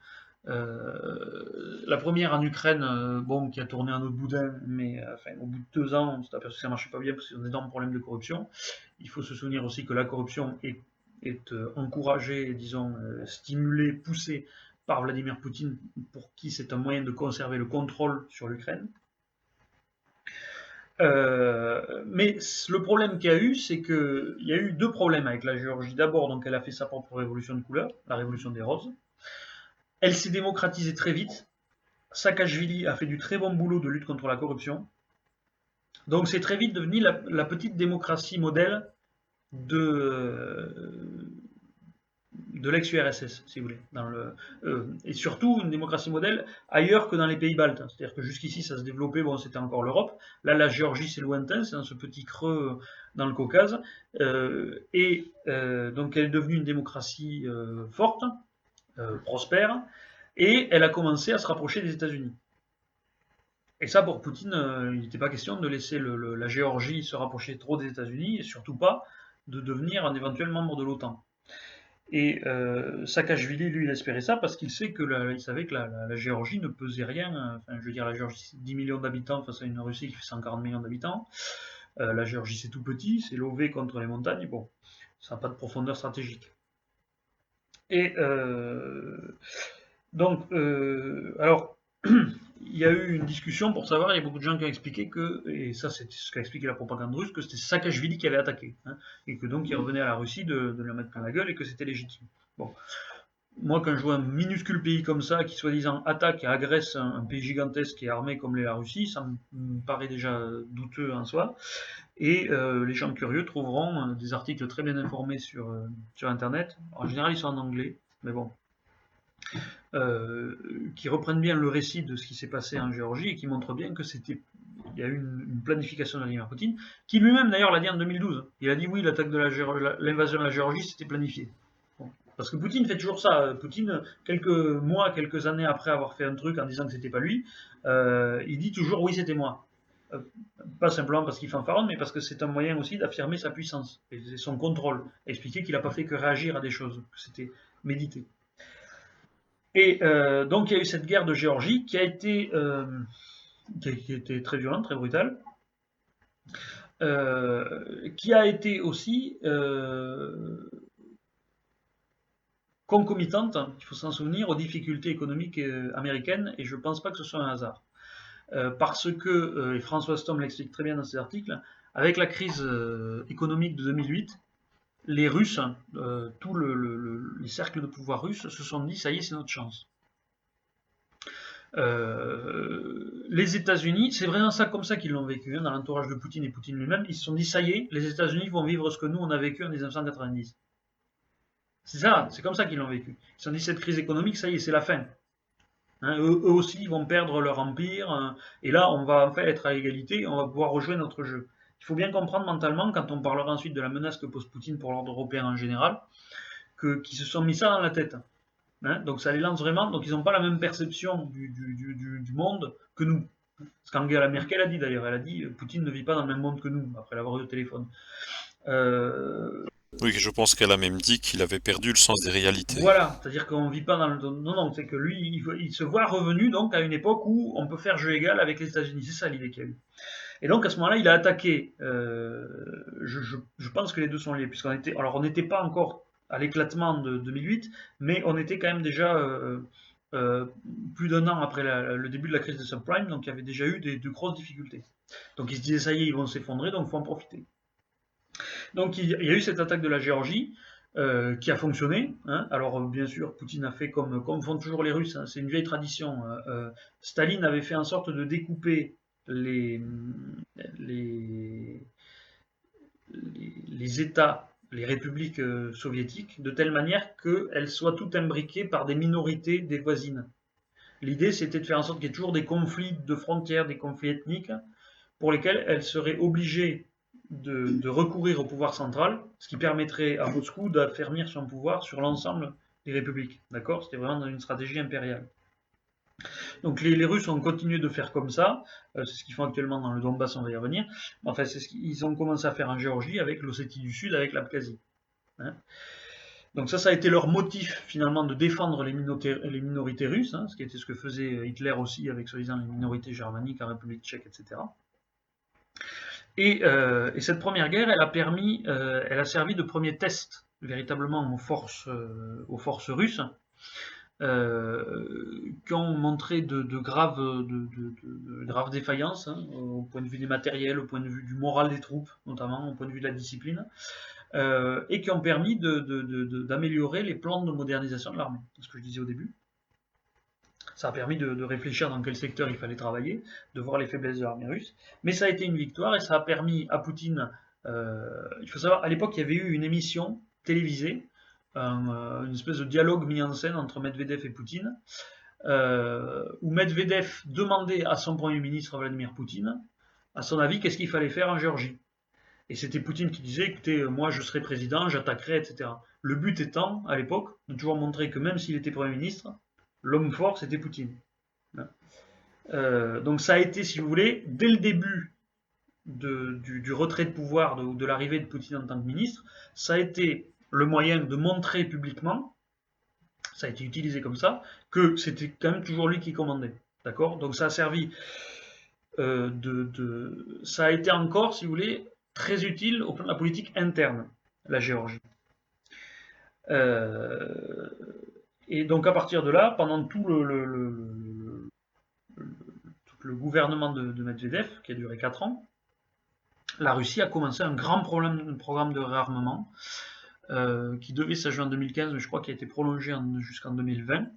La première en Ukraine, bon, qui a tourné un autre boudin, mais enfin, au bout de 2 ans, on s'est aperçu que ça marchait pas bien parce qu'ils ont d'énormes problèmes de corruption. Il faut se souvenir aussi que la corruption est encouragée, disons, stimulée, poussée par Vladimir Poutine, pour qui c'est un moyen de conserver le contrôle sur l'Ukraine. Mais le problème qu'il y a eu, c'est qu'il y a eu 2 problèmes avec la Géorgie. D'abord, donc, elle a fait sa propre révolution de couleur, la révolution des roses. Elle s'est démocratisée très vite. Saakashvili a fait du très bon boulot de lutte contre la corruption. Donc c'est très vite devenu la petite démocratie modèle de l'ex-URSS, si vous voulez. Et surtout une démocratie modèle ailleurs que dans les pays baltes. C'est-à-dire que jusqu'ici ça se développait, bon, c'était encore l'Europe. Là, la Géorgie, c'est lointain, c'est dans ce petit creux dans le Caucase. Donc elle est devenue une démocratie forte, prospère, et elle a commencé à se rapprocher des États-Unis. Et ça, pour Poutine, il n'était pas question de laisser la Géorgie se rapprocher trop des États-Unis, et surtout pas de devenir un éventuel membre de l'OTAN. Et Saakashvili, lui, il espérait ça parce qu'il savait que la Géorgie ne pesait rien. Enfin, je veux dire, la Géorgie, c'est 10 millions d'habitants face à une Russie qui fait 140 millions d'habitants. La Géorgie, c'est tout petit, c'est lové contre les montagnes. Bon, ça n'a pas de profondeur stratégique. Et donc, alors, il y a eu une discussion pour savoir, il y a beaucoup de gens qui ont expliqué que, et ça c'est ce qu'a expliqué la propagande russe, que c'était Saakashvili qui avait attaqué, hein, et que donc il revenait à la Russie de le mettre plein la gueule et que c'était légitime. Bon. moi, quand je vois un minuscule pays comme ça, qui soi-disant attaque et agresse un pays gigantesque et armé comme l'est la Russie, ça me paraît déjà douteux en soi. Et les gens curieux trouveront des articles très bien informés sur Internet. En général, ils sont en anglais, mais bon, euh, qui reprennent bien le récit de ce qui s'est passé en Géorgie et qui montrent bien que il y a eu une planification de Vladimir Poutine, qui lui-même d'ailleurs l'a dit en 2012. Il a dit oui, l'invasion de la Géorgie, c'était planifié. Bon. Parce que Poutine fait toujours ça. Poutine, quelques mois, quelques années après avoir fait un truc en disant que c'était pas lui, il dit toujours oui, c'était moi. Euh, Pas simplement parce qu'il fanfaronne, mais parce que c'est un moyen aussi d'affirmer sa puissance et son contrôle. Expliquer qu'il n'a pas fait que réagir à des choses, que c'était médité. Et donc il y a eu cette guerre de Géorgie qui a été très violente, très brutale, qui a été aussi concomitante, il faut s'en souvenir, aux difficultés économiques américaines, et je ne pense pas que ce soit un hasard. Parce que, et François Stom l'explique très bien dans ses articles, avec la crise économique de 2008, les Russes, tous les cercles de pouvoir russes se sont dit, ça y est, c'est notre chance. Les États-Unis, c'est vraiment ça comme ça qu'ils l'ont vécu, hein, dans l'entourage de Poutine et Poutine lui-même. Ils se sont dit, ça y est, les États-Unis vont vivre ce que nous, on a vécu en 1990. C'est ça, c'est comme ça qu'ils l'ont vécu. Ils se sont dit, cette crise économique, ça y est, c'est la fin. Hein, eux aussi, ils vont perdre leur empire, hein, et là, on va en fait être à égalité, on va pouvoir rejouer notre jeu. Il faut bien comprendre mentalement, quand on parlera ensuite de la menace que pose Poutine pour l'ordre européen en général, qu'ils se sont mis ça dans la tête. Hein, donc ça les lance vraiment, donc ils n'ont pas la même perception du monde que nous. Ce qu'Angela Merkel a dit d'ailleurs, elle a dit Poutine ne vit pas dans le même monde que nous, après l'avoir eu au téléphone. Euh, Oui, je pense qu'elle a même dit qu'il avait perdu le sens des réalités. voilà, c'est-à-dire qu'on ne vit pas dans le. Non, non, c'est que lui, il se voit revenu donc à une époque où on peut faire jeu égal avec les États-Unis. C'est ça l'idée qu'il y a eu. Et donc à ce moment-là, il a attaqué. Je pense que les deux sont liés, puisqu'on était. Alors on n'était pas encore à l'éclatement de 2008, mais on était quand même déjà euh, plus d'un an après le début de la crise des subprimes, donc il y avait déjà eu de grosses difficultés. Donc il se disait ça y est, ils vont s'effondrer, donc il faut en profiter. Donc il y a eu cette attaque de la Géorgie. Qui a fonctionné. Hein. Alors bien sûr, Poutine a fait comme font toujours les Russes, hein, c'est une vieille tradition. Staline avait fait en sorte de découper les, les, les États, les républiques soviétiques, de telle manière qu'elles soient toutes imbriquées par des minorités des voisines. L'idée, c'était de faire en sorte qu'il y ait toujours des conflits de frontières, des conflits ethniques, pour lesquels elles seraient obligées de recourir au pouvoir central, ce qui permettrait à Moscou d'affermir son pouvoir sur l'ensemble des républiques. D'accord. C'était vraiment dans une stratégie impériale. Donc les Russes ont continué de faire comme ça, c'est ce qu'ils font actuellement dans le Donbass, on va y revenir. Enfin, c'est ce qu'ils ont commencé à faire en Géorgie avec l'Ossétie du Sud, avec l'Abkhazie. Hein. Donc ça a été leur motif finalement de défendre les minorités russes, hein, ce qui était ce que faisait Hitler aussi avec soi-disant les minorités germaniques en République tchèque, etc. Et cette première guerre, elle a servi de premier test véritablement aux forces russes, qui ont montré de graves défaillances, hein, au point de vue des matériels, au point de vue du moral des troupes, notamment au point de vue de la discipline, et qui ont permis d'améliorer les plans de modernisation de l'armée, c'est ce que je disais au début. Ça a permis de réfléchir dans quel secteur il fallait travailler, de voir les faiblesses de l'armée russe, mais ça a été une victoire et ça a permis à Poutine, il faut savoir, à l'époque il y avait eu une émission télévisée, une espèce de dialogue mis en scène entre Medvedev et Poutine, où Medvedev demandait à son Premier ministre Vladimir Poutine, à son avis, qu'est-ce qu'il fallait faire en Géorgie. Et c'était Poutine qui disait, écoutez, moi je serai président, j'attaquerai, etc. Le but étant, à l'époque, de toujours montrer que même s'il était Premier ministre, l'homme fort c'était Poutine. Donc ça a été, si vous voulez, dès le début du retrait de pouvoir, de l'arrivée de Poutine en tant que ministre, ça a été le moyen de montrer publiquement, ça a été utilisé comme ça, que c'était quand même toujours lui qui commandait. D'accord. Donc ça a servi ça a été encore, si vous voulez, très utile au plan de la politique interne, la Géorgie. Et donc à partir de là, pendant tout le gouvernement de Medvedev, qui a duré 4 ans, la Russie a commencé un grand programme de réarmement, qui devait s'achever en 2015, mais je crois qu'il a été prolongé jusqu'en 2020,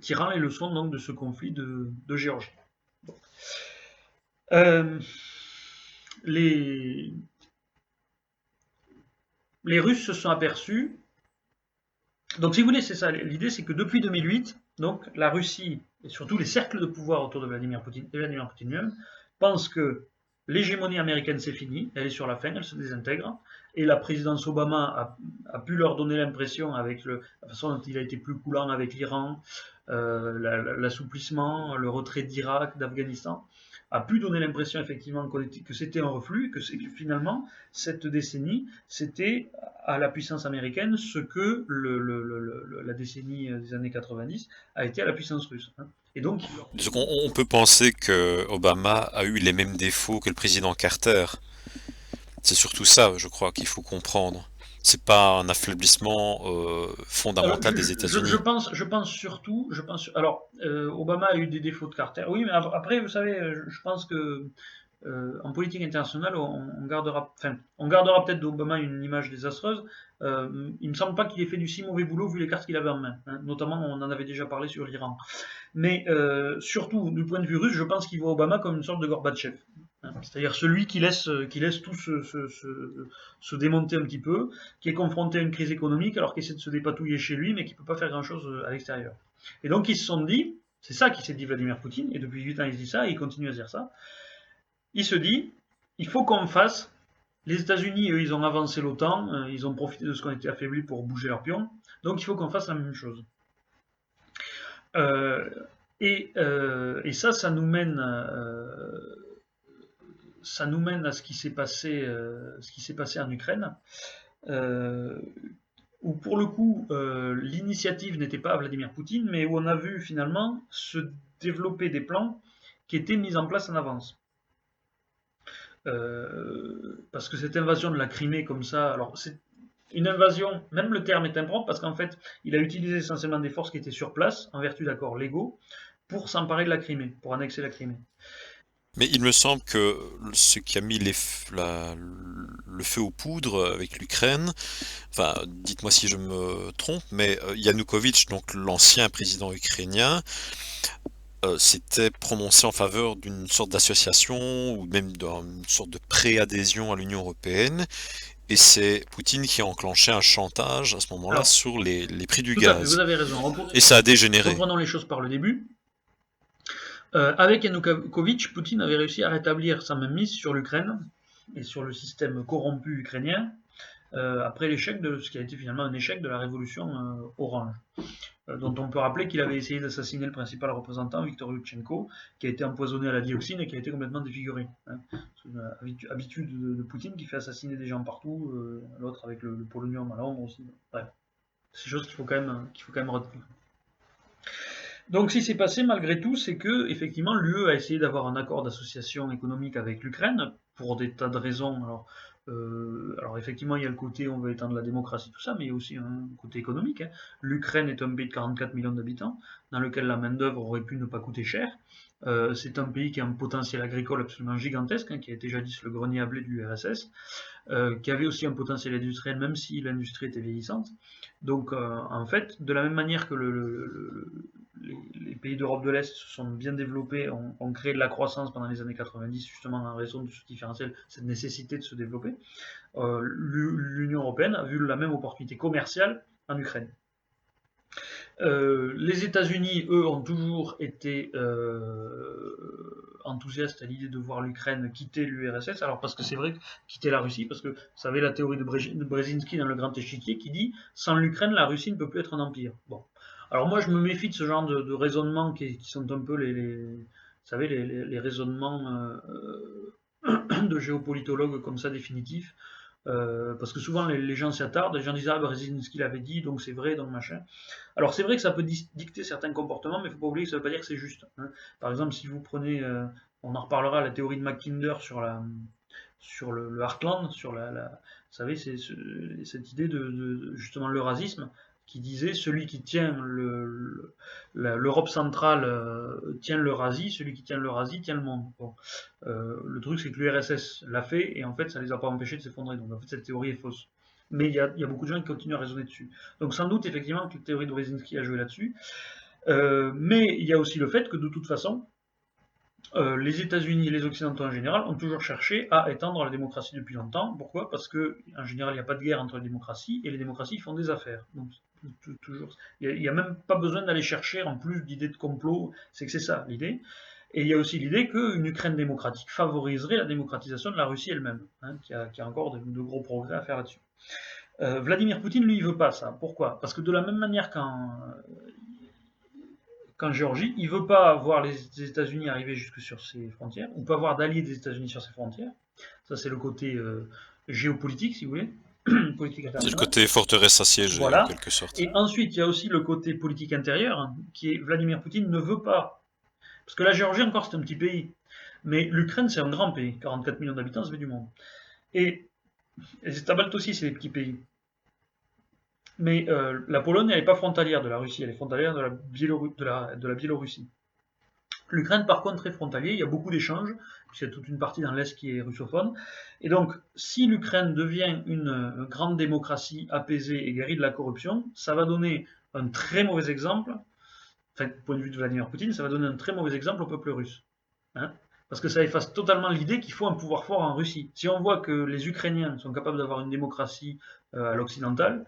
tirant les leçons donc de ce conflit de Géorgie. Les Russes se sont aperçus. Donc, si vous voulez, c'est ça. L'idée, c'est que depuis 2008, donc, la Russie, et surtout les cercles de pouvoir autour de Vladimir Poutine et Vladimir Poutine lui-même, pensent que l'hégémonie américaine, c'est fini, elle est sur la fin, elle se désintègre, et la présidence Obama a pu leur donner l'impression, avec la façon dont il a été plus coulant avec l'Iran, l'assouplissement, le retrait d'Irak, d'Afghanistan, a pu donner l'impression effectivement que c'était un reflux, que finalement, cette décennie, c'était à la puissance américaine ce que la décennie des années 90 a été à la puissance russe. Et donc, on peut penser que Obama a eu les mêmes défauts que le président Carter. C'est surtout ça, je crois, qu'il faut comprendre. C'est pas un affaiblissement fondamental des États-Unis. Je pense surtout, alors Obama a eu des défauts de Carter. Oui, mais après, vous savez, je pense que en politique internationale, on gardera peut-être d'Obama une image désastreuse. Il me semble pas qu'il ait fait du si mauvais boulot vu les cartes qu'il avait en main. Hein. Notamment, on en avait déjà parlé sur l'Iran. Mais surtout, du point de vue russe, je pense qu'il voit Obama comme une sorte de Gorbatchev. Hein. C'est-à-dire celui qui laisse tout se démonter un petit peu, qui est confronté à une crise économique alors qu'il essaie de se dépatouiller chez lui, mais qui ne peut pas faire grand-chose à l'extérieur. Et donc ils se sont dit, c'est ça qui s'est dit Vladimir Poutine, et depuis 8 ans il se dit ça, et il continue à dire ça, il se dit, il faut qu'on fasse, les États-Unis, eux, ils ont avancé l'OTAN, ils ont profité de ce qu'on était affaibli pour bouger leurs pions, donc il faut qu'on fasse la même chose. Et ça nous mène à ce qui s'est passé en Ukraine, où pour le coup l'initiative n'était pas à Vladimir Poutine, mais où on a vu finalement se développer des plans qui étaient mis en place en avance. Parce que cette invasion de la Crimée comme ça, alors c'est une invasion, même le terme est impropre, parce qu'en fait, il a utilisé essentiellement des forces qui étaient sur place, en vertu d'accords légaux, pour s'emparer de la Crimée, pour annexer la Crimée. Mais il me semble que ce qui a mis le feu aux poudres avec l'Ukraine, enfin, dites-moi si je me trompe, mais Yanukovych, donc l'ancien président ukrainien, s'était prononcé en faveur d'une sorte d'association ou même d'une sorte de préadhésion à l'Union européenne. Et c'est Poutine qui a enclenché un chantage à ce moment-là sur les prix du gaz. Vous avez raison. Et ça a dégénéré. Reprenons les choses par le début. Avec Yanukovych, Poutine avait réussi à rétablir sa mainmise sur l'Ukraine et sur le système corrompu ukrainien après l'échec de ce qui a été finalement un échec de la révolution orange. Dont on peut rappeler qu'il avait essayé d'assassiner le principal représentant, Viktor Yushchenko, qui a été empoisonné à la dioxine et qui a été complètement défiguré. Hein. C'est une habitude de Poutine qui fait assassiner des gens partout, l'autre avec le polonium à Londres aussi. Bref, c'est des choses qu'il faut quand même retenir. Donc, ce qui s'est passé malgré tout, c'est que effectivement l'UE a essayé d'avoir un accord d'association économique avec l'Ukraine pour des tas de raisons. Alors effectivement, il y a le côté on veut étendre la démocratie, tout ça, mais il y a aussi un côté économique. Hein. L'Ukraine est un pays de 44 millions d'habitants, dans lequel la main-d'œuvre aurait pu ne pas coûter cher. C'est un pays qui a un potentiel agricole absolument gigantesque, hein, qui a été jadis le grenier à blé de l'URSS, qui avait aussi un potentiel industriel, même si l'industrie était vieillissante. Donc, en fait, de la même manière que les pays d'Europe de l'Est se sont bien développés, ont créé de la croissance pendant les années 90, justement en raison de ce différentiel, cette nécessité de se développer, l'Union européenne a vu la même opportunité commerciale en Ukraine. Les États-Unis, eux, ont toujours été enthousiastes à l'idée de voir l'Ukraine quitter l'URSS. Alors parce que c'est vrai que quitter la Russie, parce que vous savez la théorie de Brzezinski dans le Grand Échiquier qui dit sans l'Ukraine, la Russie ne peut plus être un empire. Bon. Alors moi, je me méfie de ce genre de raisonnements qui sont un peu vous savez, les raisonnements de géopolitologues comme ça définitifs. Parce que souvent les gens s'y attardent, les gens disent ah Brzezinski l'avait dit, donc c'est vrai, donc machin. Alors c'est vrai que ça peut dicter certains comportements, mais il ne faut pas oublier que ça ne veut pas dire que c'est juste. Hein. Par exemple, si vous prenez, on en reparlera, la théorie de Mackinder sur le Heartland, sur vous savez, c'est cette idée de justement l'eurasisme, qui disait celui qui tient l'Europe centrale tient l'Eurasie, celui qui tient l'Eurasie tient le monde. Bon. Le truc c'est que l'URSS l'a fait et en fait ça les a pas empêchés de s'effondrer. Donc en fait cette théorie est fausse. Mais il y a beaucoup de gens qui continuent à raisonner dessus. Donc sans doute effectivement que la théorie de Brzezinski a joué là-dessus. Mais il y a aussi le fait que de toute façon, les États-Unis et les Occidentaux en général ont toujours cherché à étendre la démocratie depuis longtemps. Pourquoi? Parce que en général, il n'y a pas de guerre entre les démocraties et les démocraties font des affaires. Donc, toujours, il n'y a même pas besoin d'aller chercher en plus d'idées de complot. C'est que c'est ça l'idée. Et il y a aussi l'idée qu'une Ukraine démocratique favoriserait la démocratisation de la Russie elle-même, hein, qui a encore de gros progrès à faire là-dessus. Vladimir Poutine, lui, il veut pas ça. Pourquoi? Parce que de la même manière qu'en Géorgie, il ne veut pas voir les États-Unis arriver jusque sur ses frontières, ou pas voir d'alliés des États-Unis sur ses frontières. Ça, c'est le côté géopolitique, si vous voulez, politique C'est le internationale. côté forteresse assiégée, en Voilà. quelque sorte. Et ensuite, il y a aussi le côté politique intérieur, hein, qui est Vladimir Poutine ne veut pas. Parce que la Géorgie, encore, c'est un petit pays. Mais l'Ukraine, c'est un grand pays. 44 millions d'habitants, ça fait du monde. Et les États baltes aussi, c'est des petits pays. Mais la Pologne, elle n'est pas frontalière de la Russie, elle est frontalière de la Biélorussie. L'Ukraine, par contre, est frontalier, il y a beaucoup d'échanges, puisqu'il y a toute une partie dans l'Est qui est russophone. Et donc, si l'Ukraine devient une grande démocratie apaisée et guérie de la corruption, ça va donner un très mauvais exemple, enfin, du point de vue de Vladimir Poutine, ça va donner un très mauvais exemple au peuple russe. Hein, parce que ça efface totalement l'idée qu'il faut un pouvoir fort en Russie. Si on voit que les Ukrainiens sont capables d'avoir une démocratie à l'occidentale,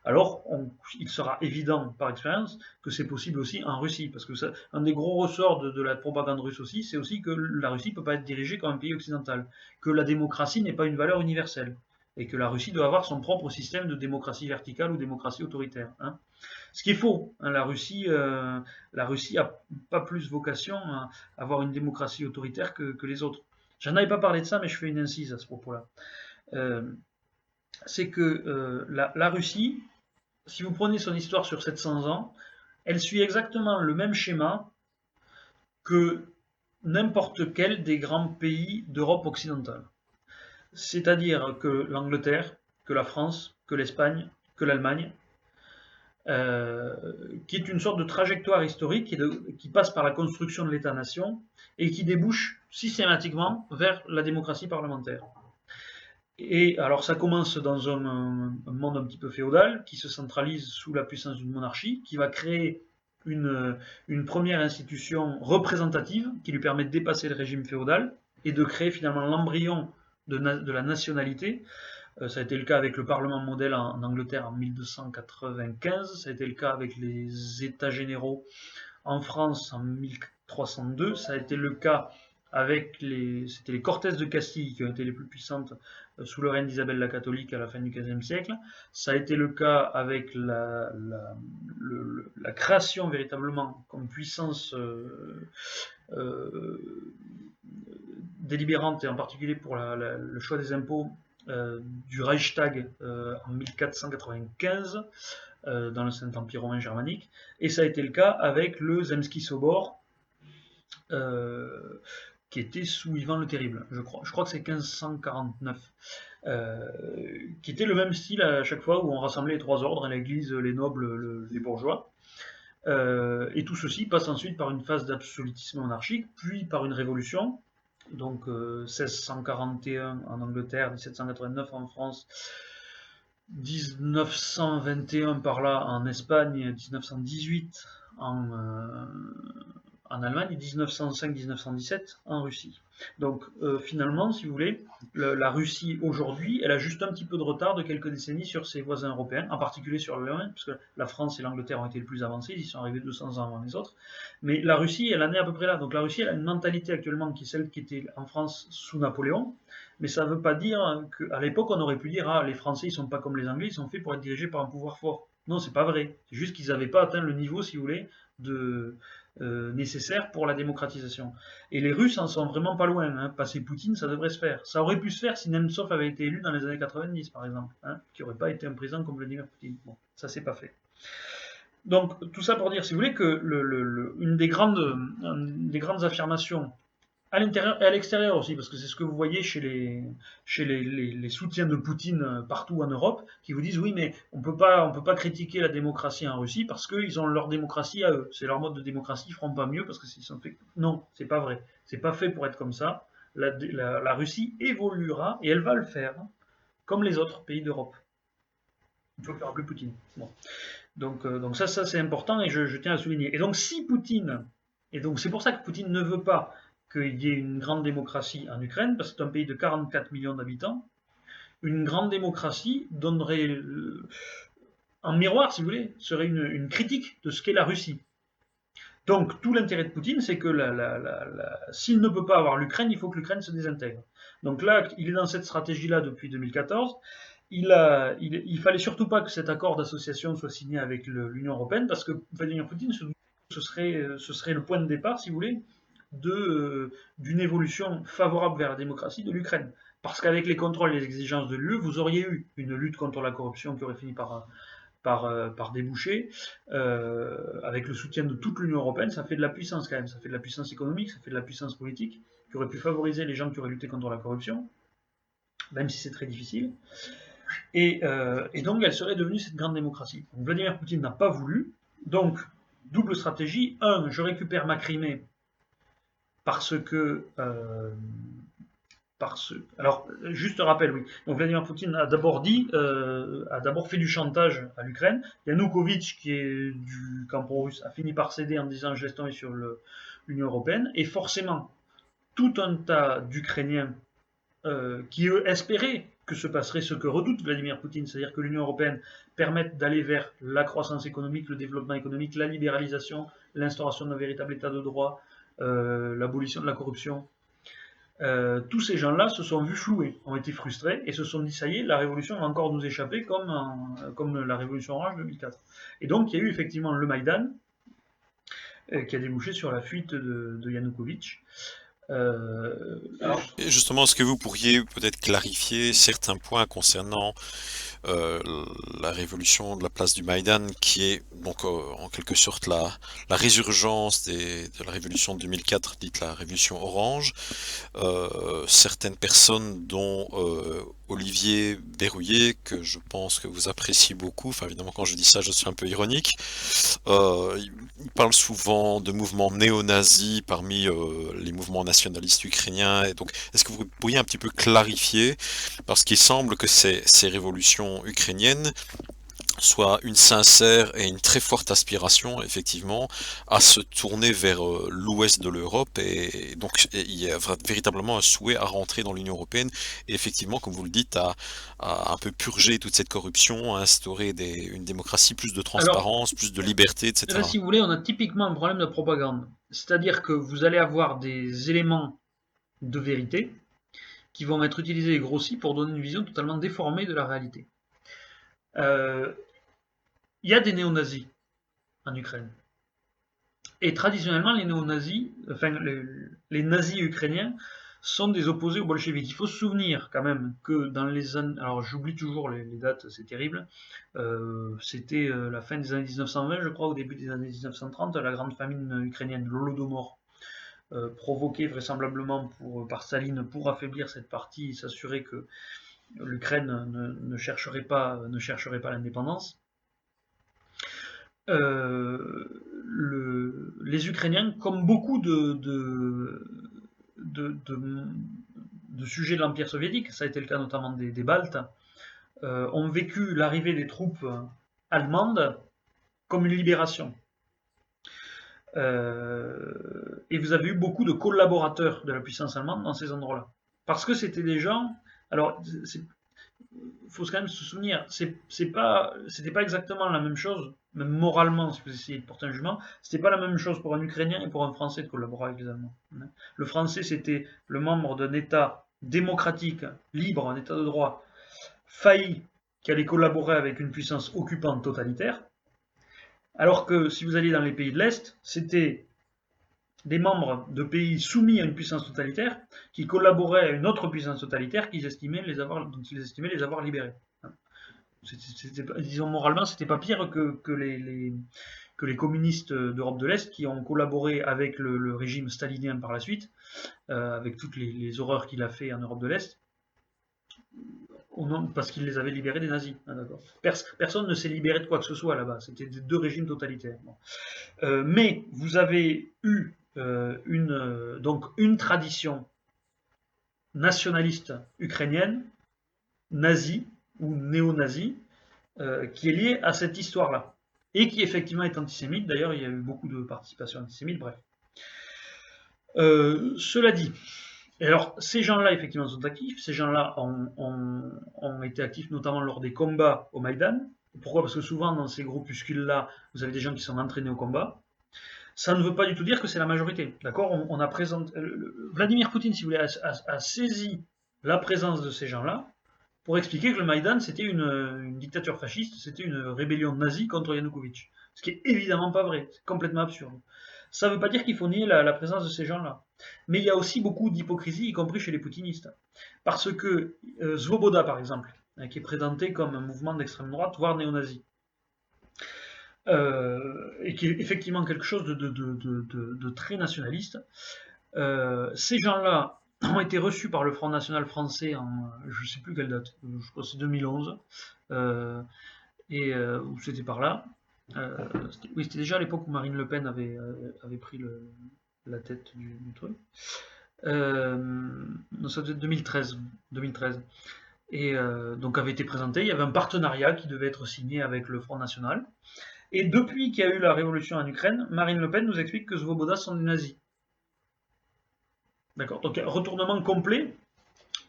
alors il sera évident par expérience que c'est possible aussi en Russie. Parce que ça, un des gros ressorts de la propagande russe aussi, c'est aussi que la Russie ne peut pas être dirigée comme un pays occidental, que la démocratie n'est pas une valeur universelle, et que la Russie doit avoir son propre système de démocratie verticale ou démocratie autoritaire. Hein. Ce qui est faux. Hein, la Russie a pas plus vocation à avoir une démocratie autoritaire que les autres. J'en avais pas parlé de ça, mais je fais une incise à ce propos-là. Euh, c'est que la Russie, si vous prenez son histoire sur 700 ans, elle suit exactement le même schéma que n'importe quel des grands pays d'Europe occidentale. C'est-à-dire que l'Angleterre, que la France, que l'Espagne, que l'Allemagne, qui est une sorte de trajectoire historique qui passe par la construction de l'État-nation et qui débouche systématiquement vers la démocratie parlementaire. Et alors ça commence dans un monde un petit peu féodal qui se centralise sous la puissance d'une monarchie, qui va créer une première institution représentative qui lui permet de dépasser le régime féodal et de créer finalement l'embryon de la nationalité. Ça a été le cas avec le Parlement modèle en Angleterre en 1295, ça a été le cas avec les États généraux en France en 1302, ça a été le cas avec c'était les Cortés de Castille qui ont été les plus puissantes sous le règne d'Isabelle la catholique à la fin du XVe siècle. Ça a été le cas avec la création véritablement comme puissance délibérante et en particulier pour le choix des impôts du Reichstag en 1495 dans le Saint-Empire romain germanique, et ça a été le cas avec le Zemski Sobor qui était sous Ivan le Terrible, je crois que c'est 1549, qui était le même style à chaque fois où on rassemblait les trois ordres, l'église, les nobles, les bourgeois. Et tout ceci passe ensuite par une phase d'absolutisme monarchique, puis par une révolution, donc 1641 en Angleterre, 1789 en France, 1921 par là en Espagne, 1918 en Allemagne et 1905-1917 en Russie. Donc finalement, si vous voulez, la Russie aujourd'hui, elle a juste un petit peu de retard de quelques décennies sur ses voisins européens, en particulier sur l'Allemagne, parce que la France et l'Angleterre ont été les plus avancés, ils y sont arrivés 200 ans avant les autres. Mais la Russie, elle en est à peu près là. Donc la Russie, elle a une mentalité actuellement qui est celle qui était en France sous Napoléon, mais ça ne veut pas dire qu'à l'époque, on aurait pu dire ah, les Français, ils ne sont pas comme les Anglais, ils sont faits pour être dirigés par un pouvoir fort. Non, c'est pas vrai. C'est juste qu'ils n'avaient pas atteint le niveau, si vous voulez, nécessaire pour la démocratisation. Et les Russes en sont vraiment pas loin. Hein. Passer Poutine, ça devrait se faire. Ça aurait pu se faire si Nemtsov avait été élu dans les années 90, par exemple, hein, qui n'aurait pas été un président comme Vladimir Poutine. Bon, ça c'est pas fait. Donc tout ça pour dire, si vous voulez, que une des grandes affirmations à l'intérieur et à l'extérieur aussi, parce que c'est ce que vous voyez chez les soutiens de Poutine partout en Europe, qui vous disent oui, mais on peut pas critiquer la démocratie en Russie parce qu'ils ont leur démocratie à eux, c'est leur mode de démocratie, ils feront pas mieux parce que s'ils sont fait. Non, c'est pas vrai, c'est pas fait pour être comme ça. La Russie évoluera et elle va le faire comme les autres pays d'Europe. Il faut qu'il n'y aura plus Poutine. Bon. Donc ça c'est important et je tiens à souligner. Et donc si Poutine, et donc c'est pour ça que Poutine ne veut pas qu'il y ait une grande démocratie en Ukraine, parce que c'est un pays de 44 millions d'habitants, une grande démocratie donnerait, en miroir si vous voulez, serait une critique de ce qu'est la Russie. Donc tout l'intérêt de Poutine, c'est que s'il ne peut pas avoir l'Ukraine, il faut que l'Ukraine se désintègre. Donc là, il est dans cette stratégie-là depuis 2014. Il fallait surtout pas que cet accord d'association soit signé avec l'Union européenne, parce que Vladimir Poutine ce serait le point de départ, si vous voulez, d'une évolution favorable vers la démocratie de l'Ukraine. Parce qu'avec les contrôles et les exigences de l'UE, vous auriez eu une lutte contre la corruption qui aurait fini par déboucher, avec le soutien de toute l'Union européenne. Ça fait de la puissance quand même, ça fait de la puissance économique, ça fait de la puissance politique, qui aurait pu favoriser les gens qui auraient lutté contre la corruption, même si c'est très difficile. Et donc elle serait devenue cette grande démocratie. Donc Vladimir Poutine n'a pas voulu, donc double stratégie. Un, je récupère ma Crimée parce que... alors, juste rappel, oui. Donc Vladimir Poutine a d'abord fait du chantage à l'Ukraine. Yanukovych, qui est du camp pro-russe, a fini par céder en disant je laisse tomber sur l'Union européenne. Et forcément, tout un tas d'Ukrainiens qui eux espéraient que se passerait ce que redoute Vladimir Poutine, c'est-à-dire que l'Union européenne permette d'aller vers la croissance économique, le développement économique, la libéralisation, l'instauration d'un véritable état de droit, l'abolition de la corruption. Tous ces gens-là se sont vus floués, ont été frustrés et se sont dit ça y est, la révolution va encore nous échapper comme la révolution orange 2004. Et donc il y a eu effectivement le Maïdan qui a débouché sur la fuite de Yanukovych. Et justement, est-ce que vous pourriez peut-être clarifier certains points concernant la révolution de la place du Maïdan, qui est donc en quelque sorte la résurgence de la révolution de 2004, dite la révolution orange. Certaines personnes, dont Olivier Berrouillet, que je pense que vous appréciez beaucoup, enfin évidemment quand je dis ça je suis un peu ironique, il parle souvent de mouvements néo-nazis parmi les mouvements nationalistes ukrainiens, et donc est-ce que vous pourriez un petit peu clarifier, parce qu'il semble que ces révolutions ukrainiennes soit une sincère et une très forte aspiration, effectivement, à se tourner vers l'ouest de l'Europe, et donc il y a véritablement un souhait à rentrer dans l'Union européenne, et effectivement, comme vous le dites, à un peu purger toute cette corruption, à instaurer une démocratie, plus de transparence, plus de liberté, etc. Là, si vous voulez, on a typiquement un problème de propagande. C'est-à-dire que vous allez avoir des éléments de vérité qui vont être utilisés et grossis pour donner une vision totalement déformée de la réalité. Il y a des néo-nazis en Ukraine. Et traditionnellement, les néo-nazis, enfin les nazis ukrainiens, sont des opposés aux bolcheviks. Il faut se souvenir quand même que dans les années... Alors j'oublie toujours les dates, c'est terrible. C'était la fin des années 1920, je crois, au début des années 1930, la grande famine ukrainienne, l'Holodomor, provoquée vraisemblablement par Staline pour affaiblir cette partie et s'assurer que l'Ukraine ne chercherait pas l'indépendance. Les Ukrainiens, comme beaucoup de sujets de l'Empire soviétique, ça a été le cas notamment des Baltes, ont vécu l'arrivée des troupes allemandes comme une libération. Et vous avez eu beaucoup de collaborateurs de la puissance allemande dans ces endroits-là. Parce que c'était des gens... Alors, il faut quand même se souvenir, c'était pas exactement la même chose, même moralement, si vous essayez de porter un jugement, c'était pas la même chose pour un Ukrainien et pour un Français de collaborer avec les Allemands. Le Français, c'était le membre d'un État démocratique, libre, un État de droit, failli, qui allait collaborer avec une puissance occupante totalitaire, alors que si vous alliez dans les pays de l'Est, c'était des membres de pays soumis à une puissance totalitaire qui collaboraient à une autre puissance totalitaire dont ils estimaient les avoir libérés. Disons moralement, c'était pas pire que les communistes d'Europe de l'Est qui ont collaboré avec le régime stalinien par la suite, avec toutes les horreurs qu'il a fait en Europe de l'Est, parce qu'il les avait libérés des nazis. Personne ne s'est libéré de quoi que ce soit là-bas, c'était deux régimes totalitaires. Mais vous avez eu donc une tradition nationaliste ukrainienne nazi ou néo-nazi qui est lié à cette histoire-là. Et qui effectivement est antisémite. D'ailleurs, il y a eu beaucoup de participation antisémite, bref. Cela dit, et alors ces gens-là effectivement sont actifs, ces gens-là ont été actifs notamment lors des combats au Maïdan. Pourquoi? Parce que souvent dans ces groupuscules-là, vous avez des gens qui sont entraînés au combat. Ça ne veut pas du tout dire que c'est la majorité. D'accord? On a présenté. Vladimir Poutine, si vous voulez, a saisi la présence de ces gens-là pour expliquer que le Maïdan, c'était une dictature fasciste, c'était une rébellion nazie contre Yanukovych. Ce qui est évidemment pas vrai, c'est complètement absurde. Ça ne veut pas dire qu'il faut nier la présence de ces gens-là. Mais il y a aussi beaucoup d'hypocrisie, y compris chez les poutinistes. Parce que Svoboda, par exemple, qui est présenté comme un mouvement d'extrême droite, voire néo-nazi, et qui est effectivement quelque chose de très nationaliste, ces gens-là ont été reçus par le Front National français en, je ne sais plus quelle date, je crois que c'est 2011, ou c'était par là. Oui, c'était déjà à l'époque où Marine Le Pen avait pris la tête du truc. Non, ça devait être 2013. Et donc avait été présenté, il y avait un partenariat qui devait être signé avec le Front National. Et depuis qu'il y a eu la révolution en Ukraine, Marine Le Pen nous explique que Svoboda sont des nazis. D'accord? Donc retournement complet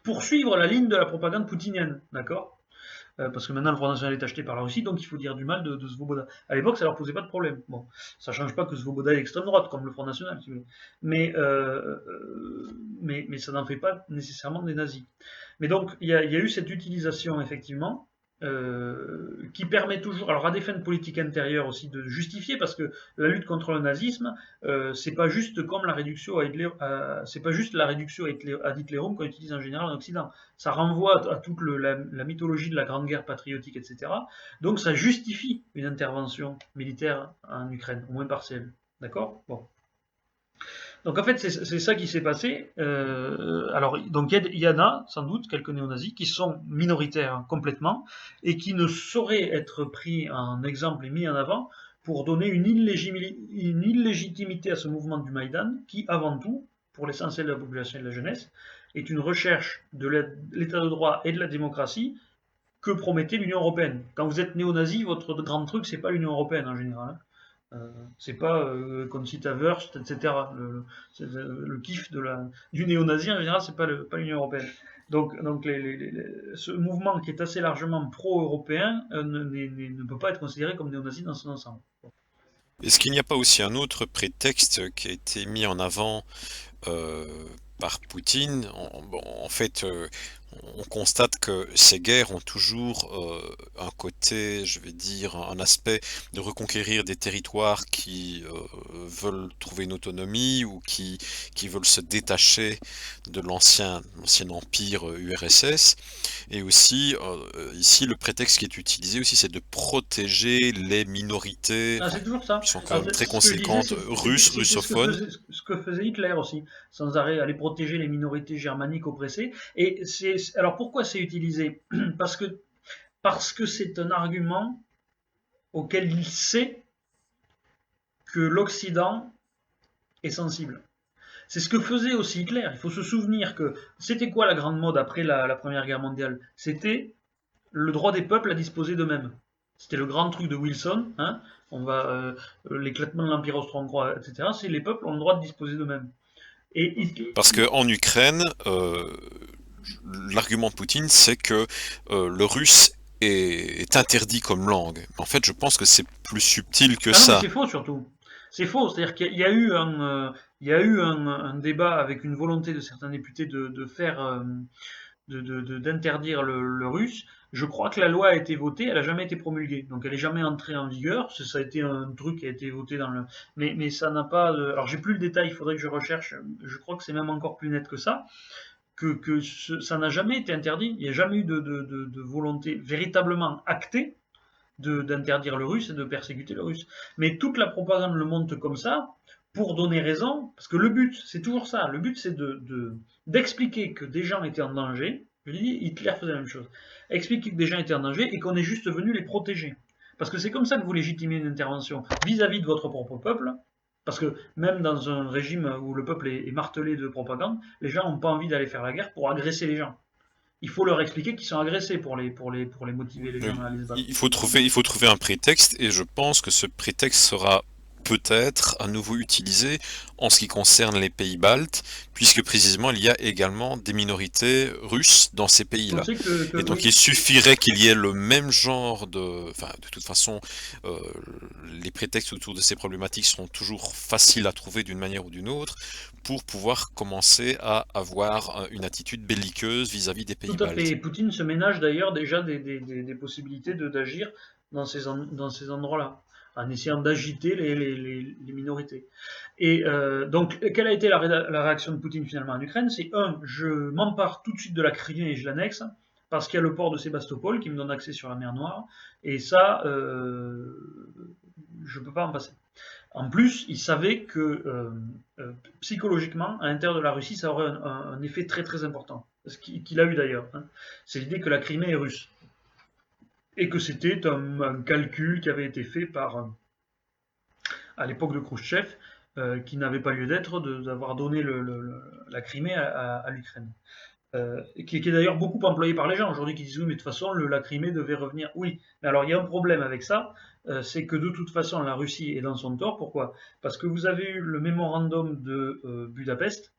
pour suivre la ligne de la propagande poutinienne. D'accord? Parce que maintenant le Front National est acheté par la Russie, donc il faut dire du mal de Svoboda. À l'époque, ça leur posait pas de problème. Bon, ça change pas que Svoboda est extrême droite, comme le Front National, si vous voulez. Mais ça n'en fait pas nécessairement des nazis. Mais donc, il y a eu cette utilisation, effectivement, qui permet toujours, alors à des fins de politique intérieure aussi, de justifier, parce que la lutte contre le nazisme, c'est pas juste comme la réduction à Hitler, c'est pas juste la réduction à Hitlerum qu'on utilise en général en Occident. Ça renvoie à toute la mythologie de la Grande Guerre patriotique, etc. Donc ça justifie une intervention militaire en Ukraine, au moins partielle. D'accord? Bon. Donc en fait, c'est ça qui s'est passé. Alors, donc il y en a sans doute quelques néo-nazis qui sont minoritaires complètement et qui ne sauraient être pris en exemple et mis en avant pour donner une illégitimité à ce mouvement du Maïdan qui, avant tout, pour l'essentiel de la population et de la jeunesse, est une recherche de l'état de droit et de la démocratie que promettait l'Union européenne. Quand vous êtes néo-nazi, votre grand truc, c'est pas l'Union européenne en général. C'est pas Conchita Wurst, etc. Le kiff du néo-nazi en général, c'est pas l'Union européenne. Donc ce mouvement qui est assez largement pro-européen ne peut pas être considéré comme néo-nazi dans son ensemble. Est-ce qu'il n'y a pas aussi un autre prétexte qui a été mis en avant euh, par Poutine? En fait, on constate que ces guerres ont toujours un côté, je vais dire, un aspect de reconquérir des territoires qui veulent trouver une autonomie ou qui veulent se détacher de l'ancien empire URSS. Et aussi, ici, le prétexte qui est utilisé aussi, c'est de protéger les minorités, Ah, c'est toujours ça. qui sont quand Alors, même très ce que je disais, conséquentes, russes, c'était russophones. ce que faisait Hitler aussi, sans arrêt aller protéger les minorités germaniques oppressées. Et alors pourquoi c'est utilisé? Parce que c'est un argument auquel il sait que l'Occident est sensible. C'est ce que faisait aussi Hitler. Il faut se souvenir que c'était quoi la grande mode après la Première Guerre mondiale? C'était le droit des peuples à disposer d'eux-mêmes. C'était le grand truc de Wilson. Hein, l'éclatement de l'Empire austro-hongrois, etc. C'est les peuples ont le droit de disposer d'eux-mêmes. Parce qu'en Ukraine, l'argument de Poutine, c'est que le russe est interdit comme langue. En fait, je pense que c'est plus subtil que Ah non, mais ça. c'est faux surtout. C'est faux, c'est-à-dire qu'il y a eu un débat avec une volonté de certains députés de faire d'interdire le russe. Je crois que la loi a été votée, elle n'a jamais été promulguée, donc elle n'est jamais entrée en vigueur. Ça a été un truc qui a été voté dans le, mais ça n'a pas. Alors j'ai plus le détail, il faudrait que je recherche. Je crois que c'est même encore plus net que ça. Ça n'a jamais été interdit. Il n'y a jamais eu de volonté véritablement actée d'interdire le russe et de persécuter le russe. Mais toute la propagande le montre comme ça pour donner raison, parce que le but, c'est toujours ça. Le but, c'est d'expliquer que des gens étaient en danger. Je dis, Hitler faisait la même chose. Expliquer que des gens étaient en danger et qu'on est juste venu les protéger. Parce que c'est comme ça que vous légitimez une intervention vis-à-vis de votre propre peuple. Parce que même dans un régime où le peuple est martelé de propagande, les gens n'ont pas envie d'aller faire la guerre pour agresser les gens. il faut leur expliquer qu'ils sont agressés pour les motiver les gens Oui. à aller se battre. Il faut trouver un prétexte, et je pense que ce prétexte sera peut-être à nouveau utilisé en ce qui concerne les pays baltes, puisque précisément il y a également des minorités russes dans ces On pays-là. sait Et donc oui, il suffirait qu'il y ait le même genre de... Enfin, de toute façon, euh, les prétextes autour de ces problématiques seront toujours faciles à trouver d'une manière ou d'une autre pour pouvoir commencer à avoir une attitude belliqueuse vis-à-vis des tout pays à fait. baltes. Et Poutine se ménage d'ailleurs déjà des possibilités d'agir dans ces endroits-là, en essayant d'agiter les minorités. Et donc, quelle a été la réaction de Poutine finalement en Ukraine? C'est je m'empare tout de suite de la Crimée et je l'annexe, parce qu'il y a le port de Sébastopol qui me donne accès sur la mer Noire, et ça, je ne peux pas en passer. En plus, il savait que psychologiquement, à l'intérieur de la Russie, ça aurait un effet très très important. Ce qu'il a eu d'ailleurs. Hein. C'est l'idée que la Crimée est russe. Et que c'était un calcul qui avait été fait à l'époque de Khrouchtchev, qui n'avait pas lieu d'être, d'avoir donné la Crimée à l'Ukraine. Qui est d'ailleurs beaucoup employé par les gens aujourd'hui qui disent oui mais de toute façon la Crimée devait revenir. Oui, mais alors il y a un problème avec ça, c'est que de toute façon la Russie est dans son tort. Pourquoi? Parce que vous avez eu le mémorandum de Budapest,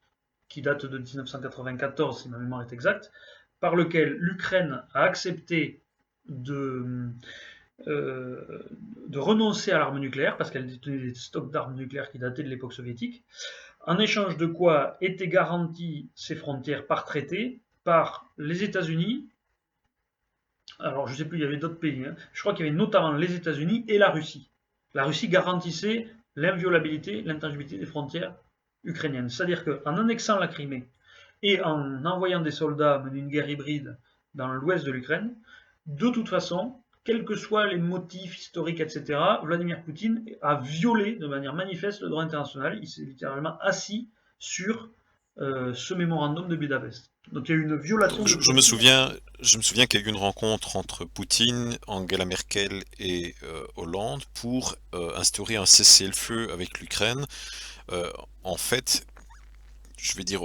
qui date de 1994 si ma mémoire est exacte, par lequel l'Ukraine a accepté de, de renoncer à l'arme nucléaire, parce qu'elle détenait des stocks d'armes nucléaires qui dataient de l'époque soviétique, en échange de quoi étaient garanties ces frontières par traité par les États-Unis. Alors je ne sais plus, il y avait d'autres pays. Hein. Je crois qu'il y avait notamment les États-Unis et la Russie. La Russie garantissait l'inviolabilité, l'intangibilité des frontières ukrainiennes. C'est-à-dire qu'en annexant la Crimée et en envoyant des soldats mener une guerre hybride dans l'ouest de l'Ukraine, de toute façon, quels que soient les motifs historiques, etc., Vladimir Poutine a violé de manière manifeste le droit international. Il s'est littéralement assis sur ce mémorandum de Budapest. Donc il y a eu une violation Donc, de principe. je me souviens qu'il y a eu une rencontre entre Poutine, Angela Merkel et Hollande pour instaurer un cessez-le-feu avec l'Ukraine. Euh, En fait, je vais dire,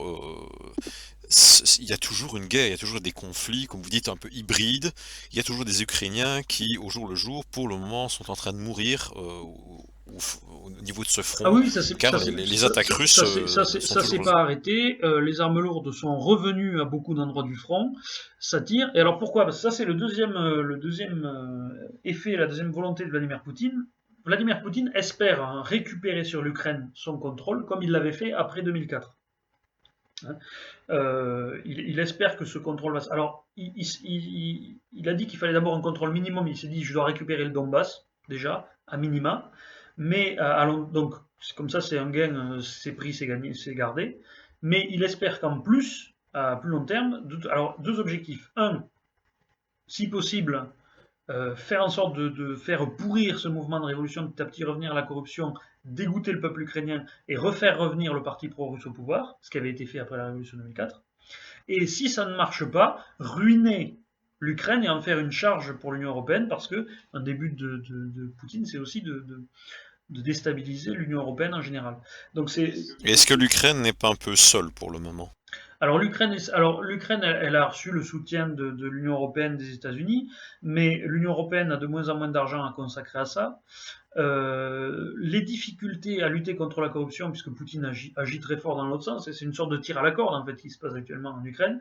il y a toujours une guerre, il y a toujours des conflits, comme vous dites, un peu hybrides. Il y a toujours des Ukrainiens qui, au jour le jour, pour le moment, sont en train de mourir au niveau de ce Ah front, oui, car les attaques russes sont ça toujours s'est là. pas arrêté. Les armes lourdes sont revenues à beaucoup d'endroits du front. Ça tire. Et alors pourquoi? Parce que ça c'est le deuxième effet, la deuxième volonté de Vladimir Poutine. Vladimir Poutine espère récupérer sur l'Ukraine son contrôle, comme il l'avait fait après 2004. Hein. Il espère que ce contrôle va. Alors, il a dit qu'il fallait d'abord un contrôle minimum. Il s'est dit, je dois récupérer le Donbass déjà à minima. Mais donc comme ça, c'est un gain, c'est pris, c'est gagné, c'est gardé. Mais il espère qu'en plus, à plus long terme, alors deux objectifs. Un, si possible, faire en sorte de faire pourrir ce mouvement de révolution, petit à petit revenir à la corruption, dégoûter le peuple ukrainien et refaire revenir le parti pro-russe au pouvoir, ce qui avait été fait après la révolution 2004. Et si ça ne marche pas, ruiner l'Ukraine et en faire une charge pour l'Union européenne, parce que un des buts de Poutine, c'est aussi de déstabiliser l'Union européenne en général. Donc c'est Et est-ce que l'Ukraine n'est pas un peu seule pour le moment? alors l'Ukraine, elle a reçu le soutien de l'Union européenne, des États-Unis, mais l'Union européenne a de moins en moins d'argent à consacrer à ça. Les difficultés à lutter contre la corruption, puisque Poutine agit très fort dans l'autre sens, et c'est une sorte de tir à la corde en fait qui se passe actuellement en Ukraine.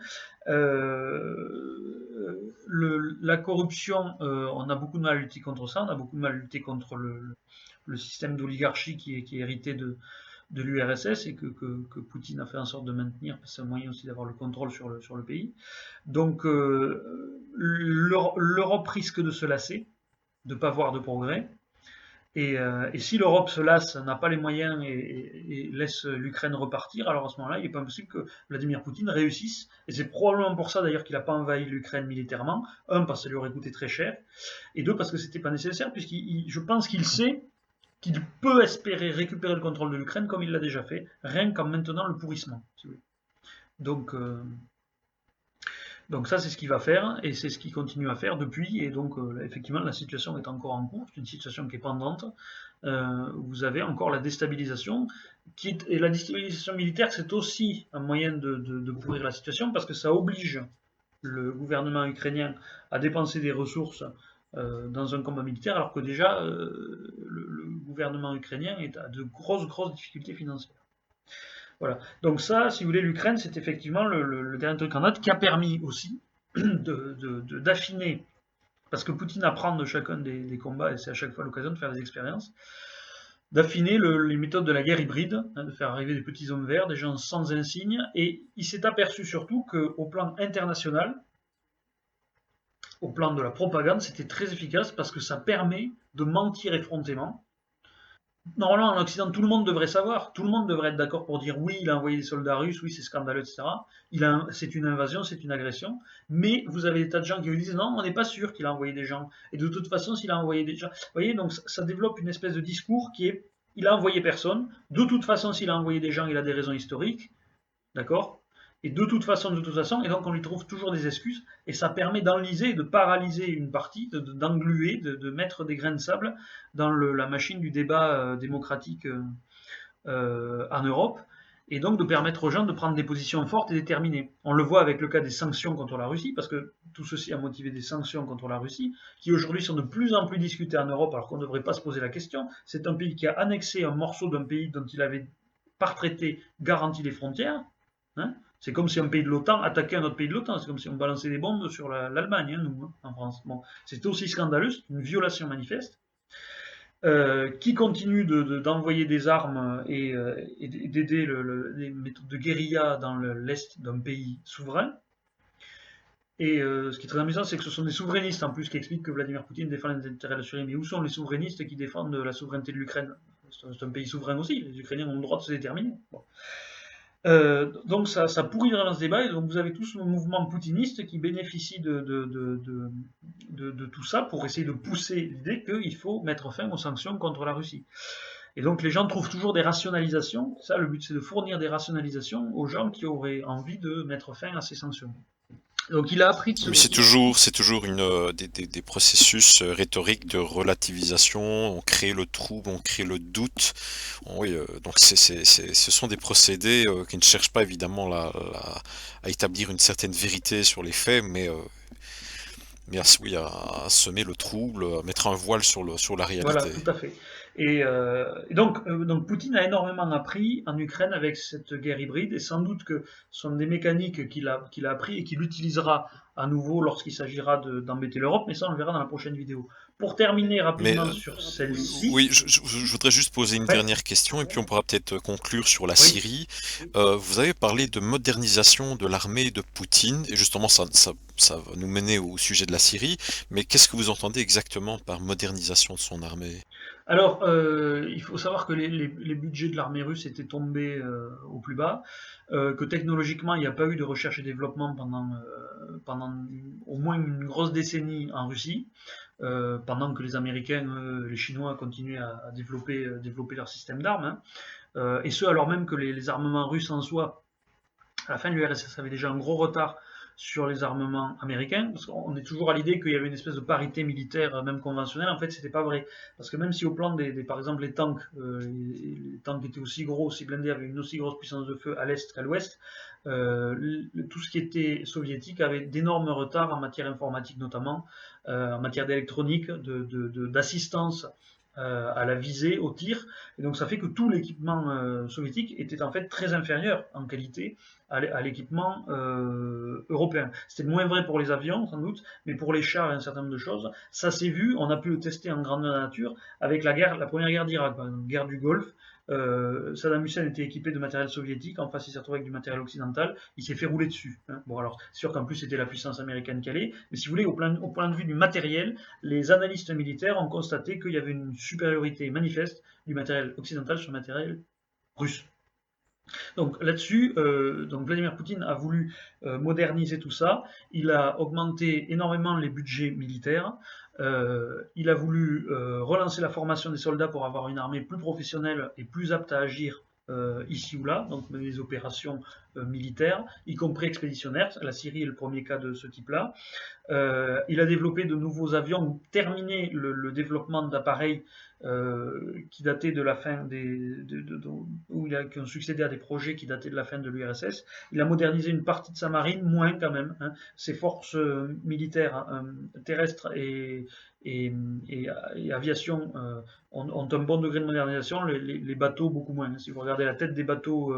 La corruption, on a beaucoup de mal à lutter contre ça, on a beaucoup de mal à lutter contre le système d'oligarchie qui est hérité de l'URSS et que Poutine a fait en sorte de maintenir, parce que c'est un moyen aussi d'avoir le contrôle sur le pays. Donc l'Europe risque de se lasser, de ne pas voir de progrès. Et si l'Europe se lasse, n'a pas les moyens et laisse l'Ukraine repartir, alors à ce moment-là, il n'est pas impossible que Vladimir Poutine réussisse. Et c'est probablement pour ça d'ailleurs qu'il n'a pas envahi l'Ukraine militairement. Un, parce que ça lui aurait coûté très cher. Et deux, parce que c'était pas nécessaire, je pense qu'il sait qu'il peut espérer récupérer le contrôle de l'Ukraine comme il l'a déjà fait, rien qu'en maintenant le pourrissement. Si vous voulez. Donc ça, c'est ce qu'il va faire, et c'est ce qu'il continue à faire depuis, et donc effectivement, la situation est encore en cours, c'est une situation qui est pendante. Vous avez encore la déstabilisation, et la déstabilisation militaire, c'est aussi un moyen de pourrir la situation, parce que ça oblige le gouvernement ukrainien à dépenser des ressources dans un combat militaire, alors que déjà le gouvernement ukrainien est à de grosses difficultés financières. Voilà. Donc ça, si vous voulez, l'Ukraine, c'est effectivement le dernier truc en date qui a permis aussi d'affiner, parce que Poutine apprend de chacun des combats, et c'est à chaque fois l'occasion de faire des expériences, d'affiner les méthodes de la guerre hybride, de faire arriver des petits hommes verts, des gens sans insigne, et il s'est aperçu surtout qu'au plan international, au plan de la propagande, c'était très efficace parce que ça permet de mentir effrontément. Normalement, en Occident, tout le monde devrait savoir, tout le monde devrait être d'accord pour dire oui, il a envoyé des soldats russes, oui, c'est scandaleux, etc. C'est une invasion, c'est une agression. Mais vous avez des tas de gens qui vous disent non, on n'est pas sûr qu'il a envoyé des gens. Et de toute façon, s'il a envoyé des gens. Vous voyez, donc ça développe une espèce de discours qui est il a envoyé personne. De toute façon, s'il a envoyé des gens, il a des raisons historiques. D'accord. Et de toute façon, et donc on lui trouve toujours des excuses, et ça permet d'enliser, de paralyser une partie, d'engluer, de mettre des grains de sable dans la machine du débat démocratique en Europe, et donc de permettre aux gens de prendre des positions fortes et déterminées. On le voit avec le cas des sanctions contre la Russie, parce que tout ceci a motivé des sanctions contre la Russie, qui aujourd'hui sont de plus en plus discutées en Europe, alors qu'on ne devrait pas se poser la question. C'est un pays qui a annexé un morceau d'un pays dont il avait, par traité, garanti les frontières. Hein. C'est comme si un pays de l'OTAN attaquait un autre pays de l'OTAN. C'est comme si on balançait des bombes sur l'Allemagne, nous, en France. Bon, c'est aussi scandaleux, c'est une violation manifeste. Qui continue d'envoyer des armes et d'aider les méthodes de guérilla dans l'est d'un pays souverain. Et ce qui est très amusant, c'est que ce sont des souverainistes en plus qui expliquent que Vladimir Poutine défend les intérêts de la Syrie. Mais où sont les souverainistes qui défendent la souveraineté de l'Ukraine? C'est un pays souverain aussi. Les Ukrainiens ont le droit de se déterminer. Bon. Donc ça pourrit vraiment ce débat, et donc vous avez tout ce mouvement poutiniste qui bénéficie de tout ça pour essayer de pousser l'idée qu'il faut mettre fin aux sanctions contre la Russie. Et donc les gens trouvent toujours des rationalisations, ça le but c'est de fournir des rationalisations aux gens qui auraient envie de mettre fin à ces sanctions. Donc il a appris de ce... Oui, c'est toujours des processus rhétoriques de relativisation. On crée le trouble, on crée le doute. Oui, donc ce sont des procédés qui ne cherchent pas évidemment à établir une certaine vérité sur les faits, mais oui, à semer le trouble, à mettre un voile sur la Voilà, réalité. tout à fait. Et donc Poutine a énormément appris en Ukraine avec cette guerre hybride, et sans doute que ce sont des mécaniques qu'il a appris et qu'il utilisera à nouveau lorsqu'il s'agira d'embêter l'Europe, mais ça on le verra dans la prochaine vidéo. Pour terminer Mais rapidement sur celle-ci, oui, je voudrais juste poser une ouais, dernière question et puis on pourra peut-être conclure sur la oui. Syrie. Vous avez parlé de modernisation de l'armée de Poutine et justement ça va nous mener au sujet de la Syrie. Mais qu'est-ce que vous entendez exactement par modernisation de son armée? Alors, il faut savoir que les budgets de l'armée russe étaient tombés au plus bas, que technologiquement, il n'y a pas eu de recherche et développement pendant au moins une grosse décennie en Russie, pendant que les Américains, les Chinois continuaient à développer leur système d'armes, hein. Et ce, alors même que les armements russes en soi, à la fin de l'URSS, avaient déjà un gros retard sur les armements américains, parce qu'on est toujours à l'idée qu'il y avait une espèce de parité militaire, même conventionnelle. En fait, c'était pas vrai, parce que même si au plan par exemple, les tanks étaient aussi gros, aussi blindés, avaient une aussi grosse puissance de feu à l'est qu'à l'ouest, tout ce qui était soviétique avait d'énormes retards en matière informatique notamment, en matière d'électronique, d'assistance à la visée, au tir, et donc ça fait que tout l'équipement soviétique était en fait très inférieur en qualité à l'équipement européen. C'était moins vrai pour les avions sans doute, mais pour les chars et un certain nombre de choses, ça s'est vu, on a pu le tester en grande nature avec la première guerre d'Irak, la guerre du Golfe. Saddam Hussein était équipé de matériel soviétique, en face il s'est retrouvé avec du matériel occidental, il s'est fait rouler dessus, hein. Bon alors, c'est sûr qu'en plus c'était la puissance américaine qui allait, mais si vous voulez, au point de vue du matériel, les analystes militaires ont constaté qu'il y avait une supériorité manifeste du matériel occidental sur le matériel russe. Donc là-dessus, Vladimir Poutine a voulu moderniser tout ça. Il a augmenté énormément les budgets militaires. Il a voulu relancer la formation des soldats pour avoir une armée plus professionnelle et plus apte à agir ici ou là, donc mener des opérations militaires, y compris expéditionnaires. La Syrie est le premier cas de ce type-là. Il a développé de nouveaux avions, ou terminé le développement d'appareils qui dataient de la fin qui ont succédé à des projets qui dataient de la fin de l'URSS. Il a modernisé une partie de sa marine, moins quand même. Hein. Ses forces militaires terrestres et aviation ont un bon degré de modernisation, les bateaux beaucoup moins. Si vous regardez la tête des bateaux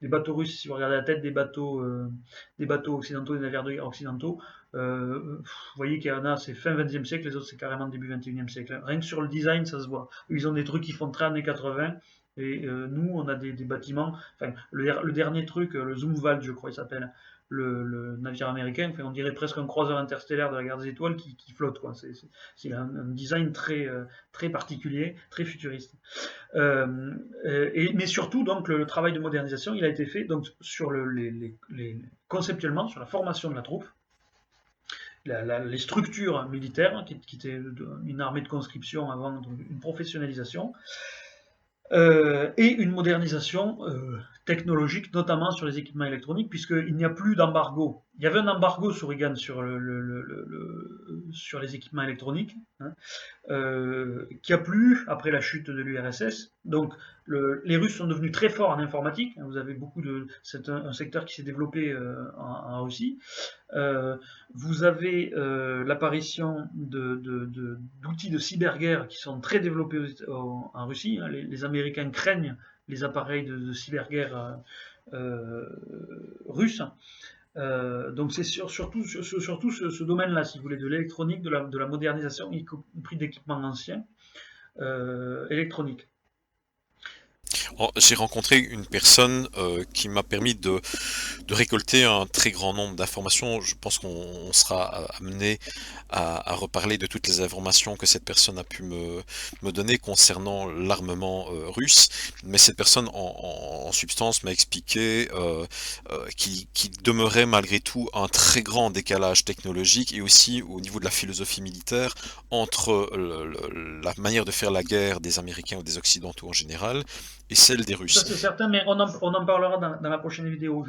russes, si vous regardez la tête des bateaux occidentaux, des navires de guerre occidentaux, vous voyez qu'il y en a, c'est fin 20e siècle, les autres c'est carrément début 21e siècle. Rien que sur le design, ça se voit. Ils ont des trucs qui font très années 80, et nous, on a des bâtiments, enfin, le dernier truc, le Zumwalt, je crois il s'appelle, le navire américain, enfin, on dirait presque un croiseur interstellaire de la guerre des étoiles qui flotte, quoi. C'est un design très, très particulier, très futuriste. Mais surtout, donc, le travail de modernisation, il a été fait donc, sur conceptuellement sur la formation de la troupe, les structures militaires, qui étaient une armée de conscription avant, donc une professionnalisation, et une modernisation technologique, notamment sur les équipements électroniques, puisqu'il n'y a plus d'embargo. Il y avait un embargo sous Reagan sur les équipements électroniques, hein, qui a plu après la chute de l'URSS. Donc les Russes sont devenus très forts en informatique. Vous avez c'est un secteur qui s'est développé en Russie. Vous avez l'apparition d'outils de cyberguerre qui sont très développés en Russie. Hein. Les Américains craignent les appareils de cyberguerre russes. Donc c'est surtout ce domaine-là, si vous voulez, de l'électronique, de la modernisation, y compris d'équipements anciens électroniques. J'ai rencontré une personne qui m'a permis de récolter un très grand nombre d'informations. Je pense qu'on sera amené à reparler de toutes les informations que cette personne a pu me donner concernant l'armement russe. Mais cette personne, en substance, m'a expliqué qu'il demeurait malgré tout un très grand décalage technologique et aussi au niveau de la philosophie militaire entre la manière de faire la guerre des Américains ou des Occidentaux en général et celle des Russes. Ça c'est certain, mais on en parlera dans la prochaine vidéo.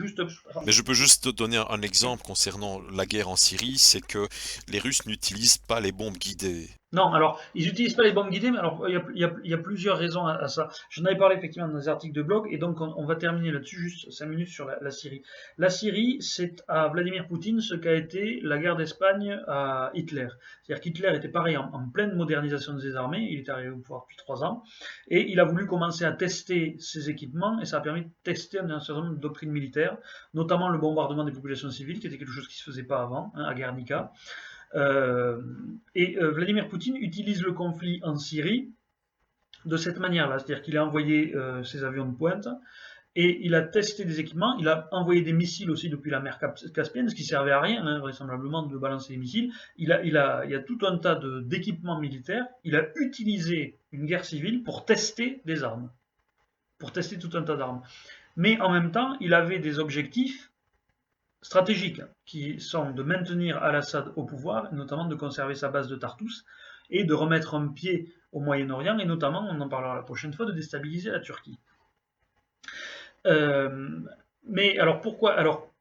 Mais je peux juste te donner un exemple concernant la guerre en Syrie, c'est que les Russes n'utilisent pas les bombes guidées. Non, alors, ils n'utilisent pas les bombes guidées, mais alors, il y a plusieurs raisons à ça. J'en avais parlé effectivement dans des articles de blog, et donc on va terminer là-dessus, juste 5 minutes sur la Syrie. La Syrie, c'est à Vladimir Poutine ce qu'a été la guerre d'Espagne à Hitler. C'est-à-dire qu'Hitler était pareil en pleine modernisation de ses armées, il est arrivé au pouvoir depuis 3 ans, et il a voulu commencer à tester ses équipements, et ça a permis de tester un certain nombre de doctrines militaires, notamment le bombardement des populations civiles, qui était quelque chose qui ne se faisait pas avant, hein, à Guernica. Vladimir Poutine utilise le conflit en Syrie de cette manière-là, c'est-à-dire qu'il a envoyé ses avions de pointe et il a testé des équipements, il a envoyé des missiles aussi depuis la mer Caspienne, ce qui servait à rien, hein, vraisemblablement, de balancer des missiles. Il y a tout un tas d'équipements militaires, il a utilisé une guerre civile pour tester des armes, pour tester tout un tas d'armes. Mais en même temps, il avait des objectifs stratégiques qui sont de maintenir Al-Assad au pouvoir, et notamment de conserver sa base de Tartous et de remettre un pied au Moyen-Orient, et notamment, on en parlera la prochaine fois, de déstabiliser la Turquie. Mais alors pourquoi? Alors,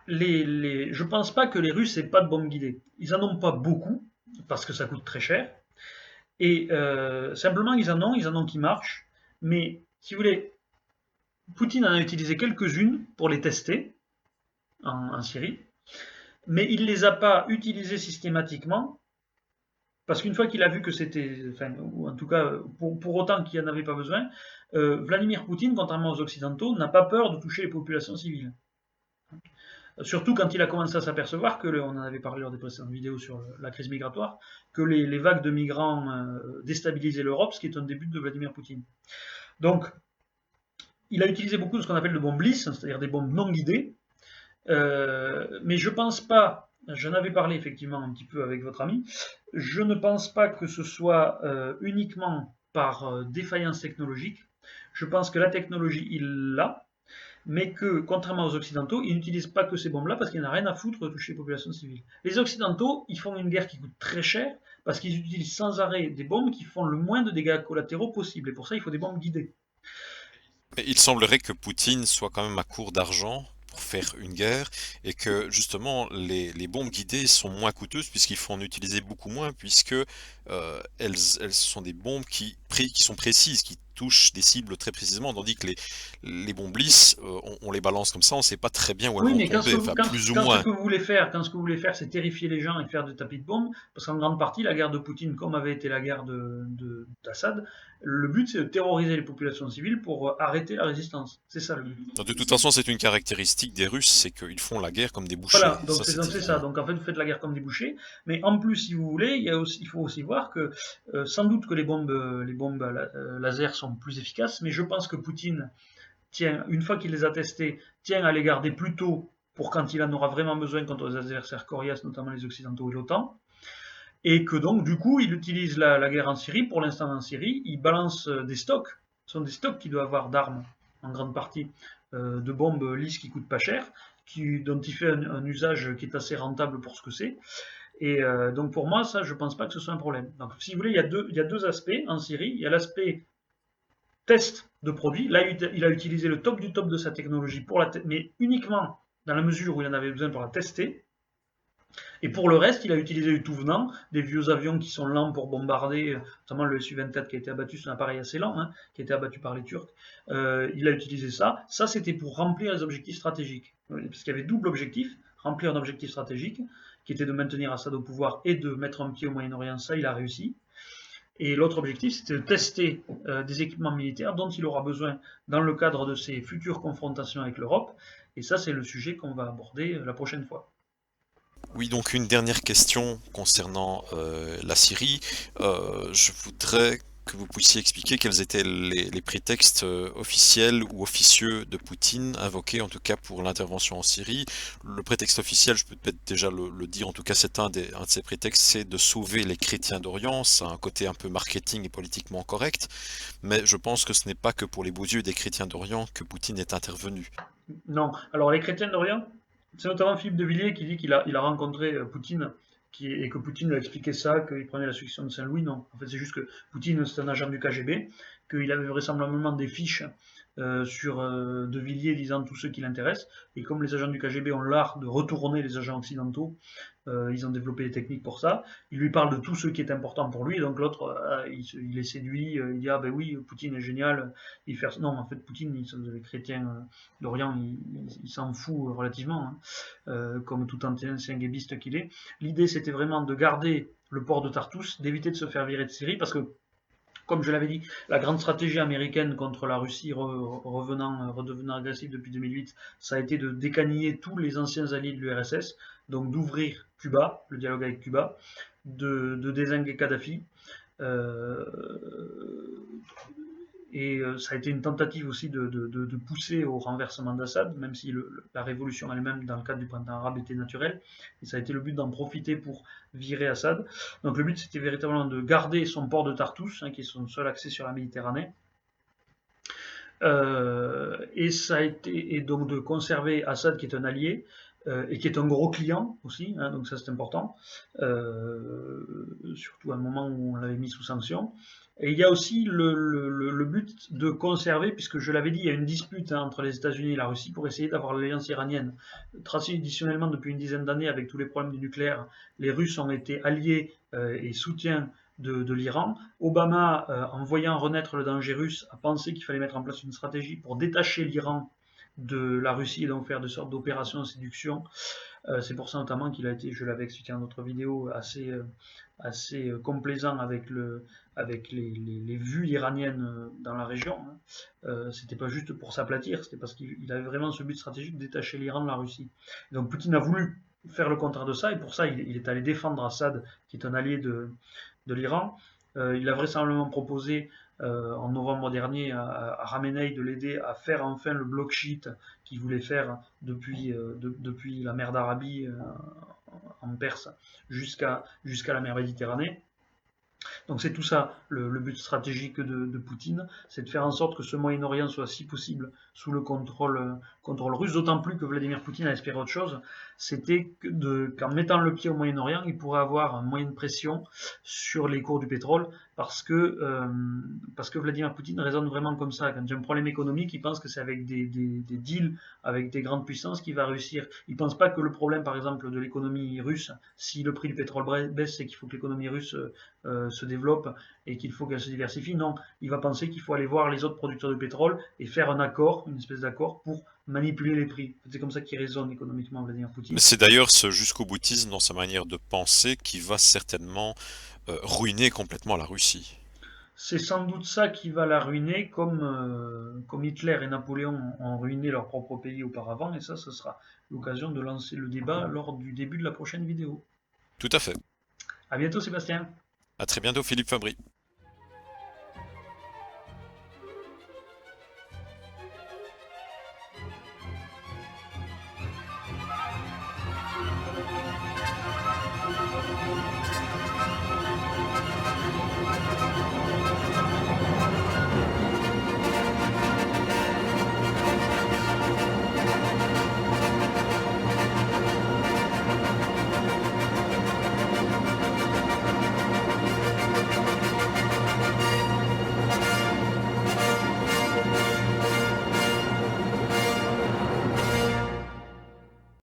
je pense pas que les Russes n'aient pas de bombes guidées. Ils en ont pas beaucoup, parce que ça coûte très cher, et simplement ils en ont qui marchent, mais si vous voulez, Poutine en a utilisé quelques-unes pour les tester, en Syrie, mais il ne les a pas utilisés systématiquement, parce qu'une fois qu'il a vu que c'était, enfin, ou en tout cas, pour autant qu'il n'y en avait pas besoin, Vladimir Poutine, contrairement aux Occidentaux, n'a pas peur de toucher les populations civiles. Surtout quand il a commencé à s'apercevoir que, on en avait parlé lors des précédentes vidéos sur la crise migratoire, que les vagues de migrants déstabilisaient l'Europe, ce qui est un des buts de Vladimir Poutine. Donc, il a utilisé beaucoup de ce qu'on appelle de bombes lisses, c'est-à-dire des bombes non guidées, mais je pense pas, j'en avais parlé effectivement un petit peu avec votre ami, je ne pense pas que ce soit uniquement par défaillance technologique. Je pense que la technologie, il l'a, mais que, contrairement aux Occidentaux, ils n'utilisent pas que ces bombes-là parce qu'il n'y en a rien à foutre de toucher les populations civiles. Les Occidentaux, ils font une guerre qui coûte très cher parce qu'ils utilisent sans arrêt des bombes qui font le moins de dégâts collatéraux possible, et pour ça, il faut des bombes guidées. Mais il semblerait que Poutine soit quand même à court d'argent faire une guerre, et que justement les bombes guidées sont moins coûteuses puisqu'il faut en utiliser beaucoup moins, puisque elles sont des bombes qui sont précises, qui touchent des cibles très précisément, tandis que les bombes lisses, on les balance comme ça, on ne sait pas très bien où elles Oui, vont mais tomber, enfin plus ou quand ce moins. que vous voulez faire, c'est terrifier les gens et faire des tapis de bombes, parce qu'en grande partie, la guerre de Poutine, comme avait été la guerre d'Assad, le but c'est de terroriser les populations civiles pour arrêter la résistance. C'est ça le but. De toute façon, c'est une caractéristique des Russes, c'est qu'ils font la guerre comme des bouchers, Voilà, ça c'est donc c'est ça. évident. Donc en fait, vous faites la guerre comme des bouchers. Mais en plus, si vous voulez, il faut aussi voir que sans doute que les bombes laser sont plus efficaces, mais je pense que Poutine tient, une fois qu'il les a testées, tient à les garder plus tôt pour quand il en aura vraiment besoin contre les adversaires coriaces, notamment les Occidentaux et l'OTAN. Et que donc, du coup, il utilise la guerre en Syrie. Pour l'instant, en Syrie, il balance des stocks. Ce sont des stocks qu'il doit avoir d'armes, en grande partie, de bombes lisses qui coûtent pas cher, dont il fait un usage qui est assez rentable pour ce que c'est. Et donc, pour moi, ça, je pense pas que ce soit un problème. Donc, si vous voulez, il y a deux aspects en Syrie. Il y a l'aspect test de produit. Là, il a utilisé le top du top de sa technologie, mais uniquement dans la mesure où il en avait besoin pour la tester. Et pour le reste, il a utilisé du tout venant, des vieux avions qui sont lents pour bombarder, notamment le Su-24 qui a été abattu, c'est un appareil assez lent, hein, qui a été abattu par les Turcs. Il a utilisé ça. Ça, c'était pour remplir les objectifs stratégiques. Parce qu'il y avait double objectif, remplir un objectif stratégique, qui était de maintenir Assad au pouvoir et de mettre un pied au Moyen-Orient. Ça, il a réussi. Et l'autre objectif, c'était de tester des équipements militaires dont il aura besoin dans le cadre de ses futures confrontations avec l'Europe. Et ça, c'est le sujet qu'on va aborder la prochaine fois. Oui, donc une dernière question concernant la Syrie. Je voudrais que vous puissiez expliquer quels étaient les prétextes officiels ou officieux de Poutine, invoqués en tout cas pour l'intervention en Syrie. Le prétexte officiel, je peux peut-être déjà le dire, en tout cas c'est un de ces prétextes, c'est de sauver les chrétiens d'Orient. C'est un côté un peu marketing et politiquement correct, mais je pense que ce n'est pas que pour les beaux yeux des chrétiens d'Orient que Poutine est intervenu. Non. Alors, les chrétiens d'Orient, c'est notamment Philippe de Villiers qui dit qu'il a rencontré Poutine et que Poutine lui a expliqué ça, qu'il prenait la succession de Saint-Louis. Non. En fait, c'est juste que Poutine, c'est un agent du KGB, qu'il avait vraisemblablement des fiches sur De Villiers disant tous ceux qui l'intéressent. Et comme les agents du KGB ont l'art de retourner les agents occidentaux, ils ont développé des techniques pour ça. Il lui parle de tout ce qui est important pour lui, et donc l'autre, il est séduit, il dit ah ben oui, Poutine est génial. Non, en fait, Poutine, les chrétiens d'Orient, il s'en fout relativement, hein, comme tout ancien guébiste qu'il est. L'idée, c'était vraiment de garder le port de Tartous, d'éviter de se faire virer de Syrie, parce que comme je l'avais dit, la grande stratégie américaine contre la Russie redevenant agressive depuis 2008, ça a été de décaniller tous les anciens alliés de l'URSS, donc d'ouvrir Cuba, le dialogue avec Cuba, de dézinguer Kadhafi. Euh, et ça a été une tentative aussi de pousser au renversement d'Assad, même si la révolution elle-même, dans le cadre du printemps arabe, était naturelle. Et ça a été le but d'en profiter pour virer Assad. Donc le but, c'était véritablement de garder son port de Tartous, hein, qui est son seul accès sur la Méditerranée. Et ça a été, et donc de conserver Assad, qui est un allié, et qui est un gros client aussi, hein, donc ça c'est important, surtout à un moment où on l'avait mis sous sanction. Et il y a aussi le but de conserver, puisque je l'avais dit, il y a une dispute, hein, entre les États-Unis et la Russie pour essayer d'avoir l'alliance iranienne. Traditionnellement, depuis une dizaine d'années, avec tous les problèmes du nucléaire, les Russes ont été alliés et soutiens de l'Iran. Obama, en voyant renaître le danger russe, a pensé qu'il fallait mettre en place une stratégie pour détacher l'Iran de la Russie et donc faire de sortes d'opérations de séduction. C'est pour ça notamment qu'il a été, je l'avais expliqué dans notre vidéo, assez complaisant avec les vues iraniennes dans la région. C'était pas juste pour s'aplatir, c'était parce qu'il avait vraiment ce but stratégique de détacher l'Iran de la Russie. Et donc Poutine a voulu faire le contraire de ça, et pour ça il est allé défendre Assad, qui est un allié de l'Iran. Il a vraisemblablement proposé en novembre dernier à Khamenei de l'aider à faire enfin le bloc chiite qu'il voulait faire depuis la mer d'Arabie en Perse jusqu'à la mer Méditerranée. Donc c'est tout ça le but stratégique de Poutine, c'est de faire en sorte que ce Moyen-Orient soit si possible sous le contrôle russe, d'autant plus que Vladimir Poutine a espéré autre chose, c'était qu'en mettant le pied au Moyen-Orient, il pourrait avoir un moyen de pression sur les cours du pétrole, parce que Vladimir Poutine raisonne vraiment comme ça. Quand il y a un problème économique, il pense que c'est avec des deals avec des grandes puissances qu'il va réussir. Il ne pense pas que le problème, par exemple, de l'économie russe, si le prix du pétrole baisse, c'est qu'il faut que l'économie russe se développe et qu'il faut qu'elle se diversifie. Non, il va penser qu'il faut aller voir les autres producteurs de pétrole et faire un accord, une espèce d'accord pour manipuler les prix. C'est comme ça qu'il raisonne économiquement Vladimir Mais Poutine. c'est d'ailleurs ce jusqu'au boutisme dans sa manière de penser qui va certainement ruiner complètement la Russie. C'est sans doute ça qui va la ruiner, comme Hitler et Napoléon ont ruiné leur propre pays auparavant, et ça, ce sera l'occasion de lancer le débat lors du début de la prochaine vidéo. Tout à fait. À bientôt Sébastien. À très bientôt, Philippe Fabry.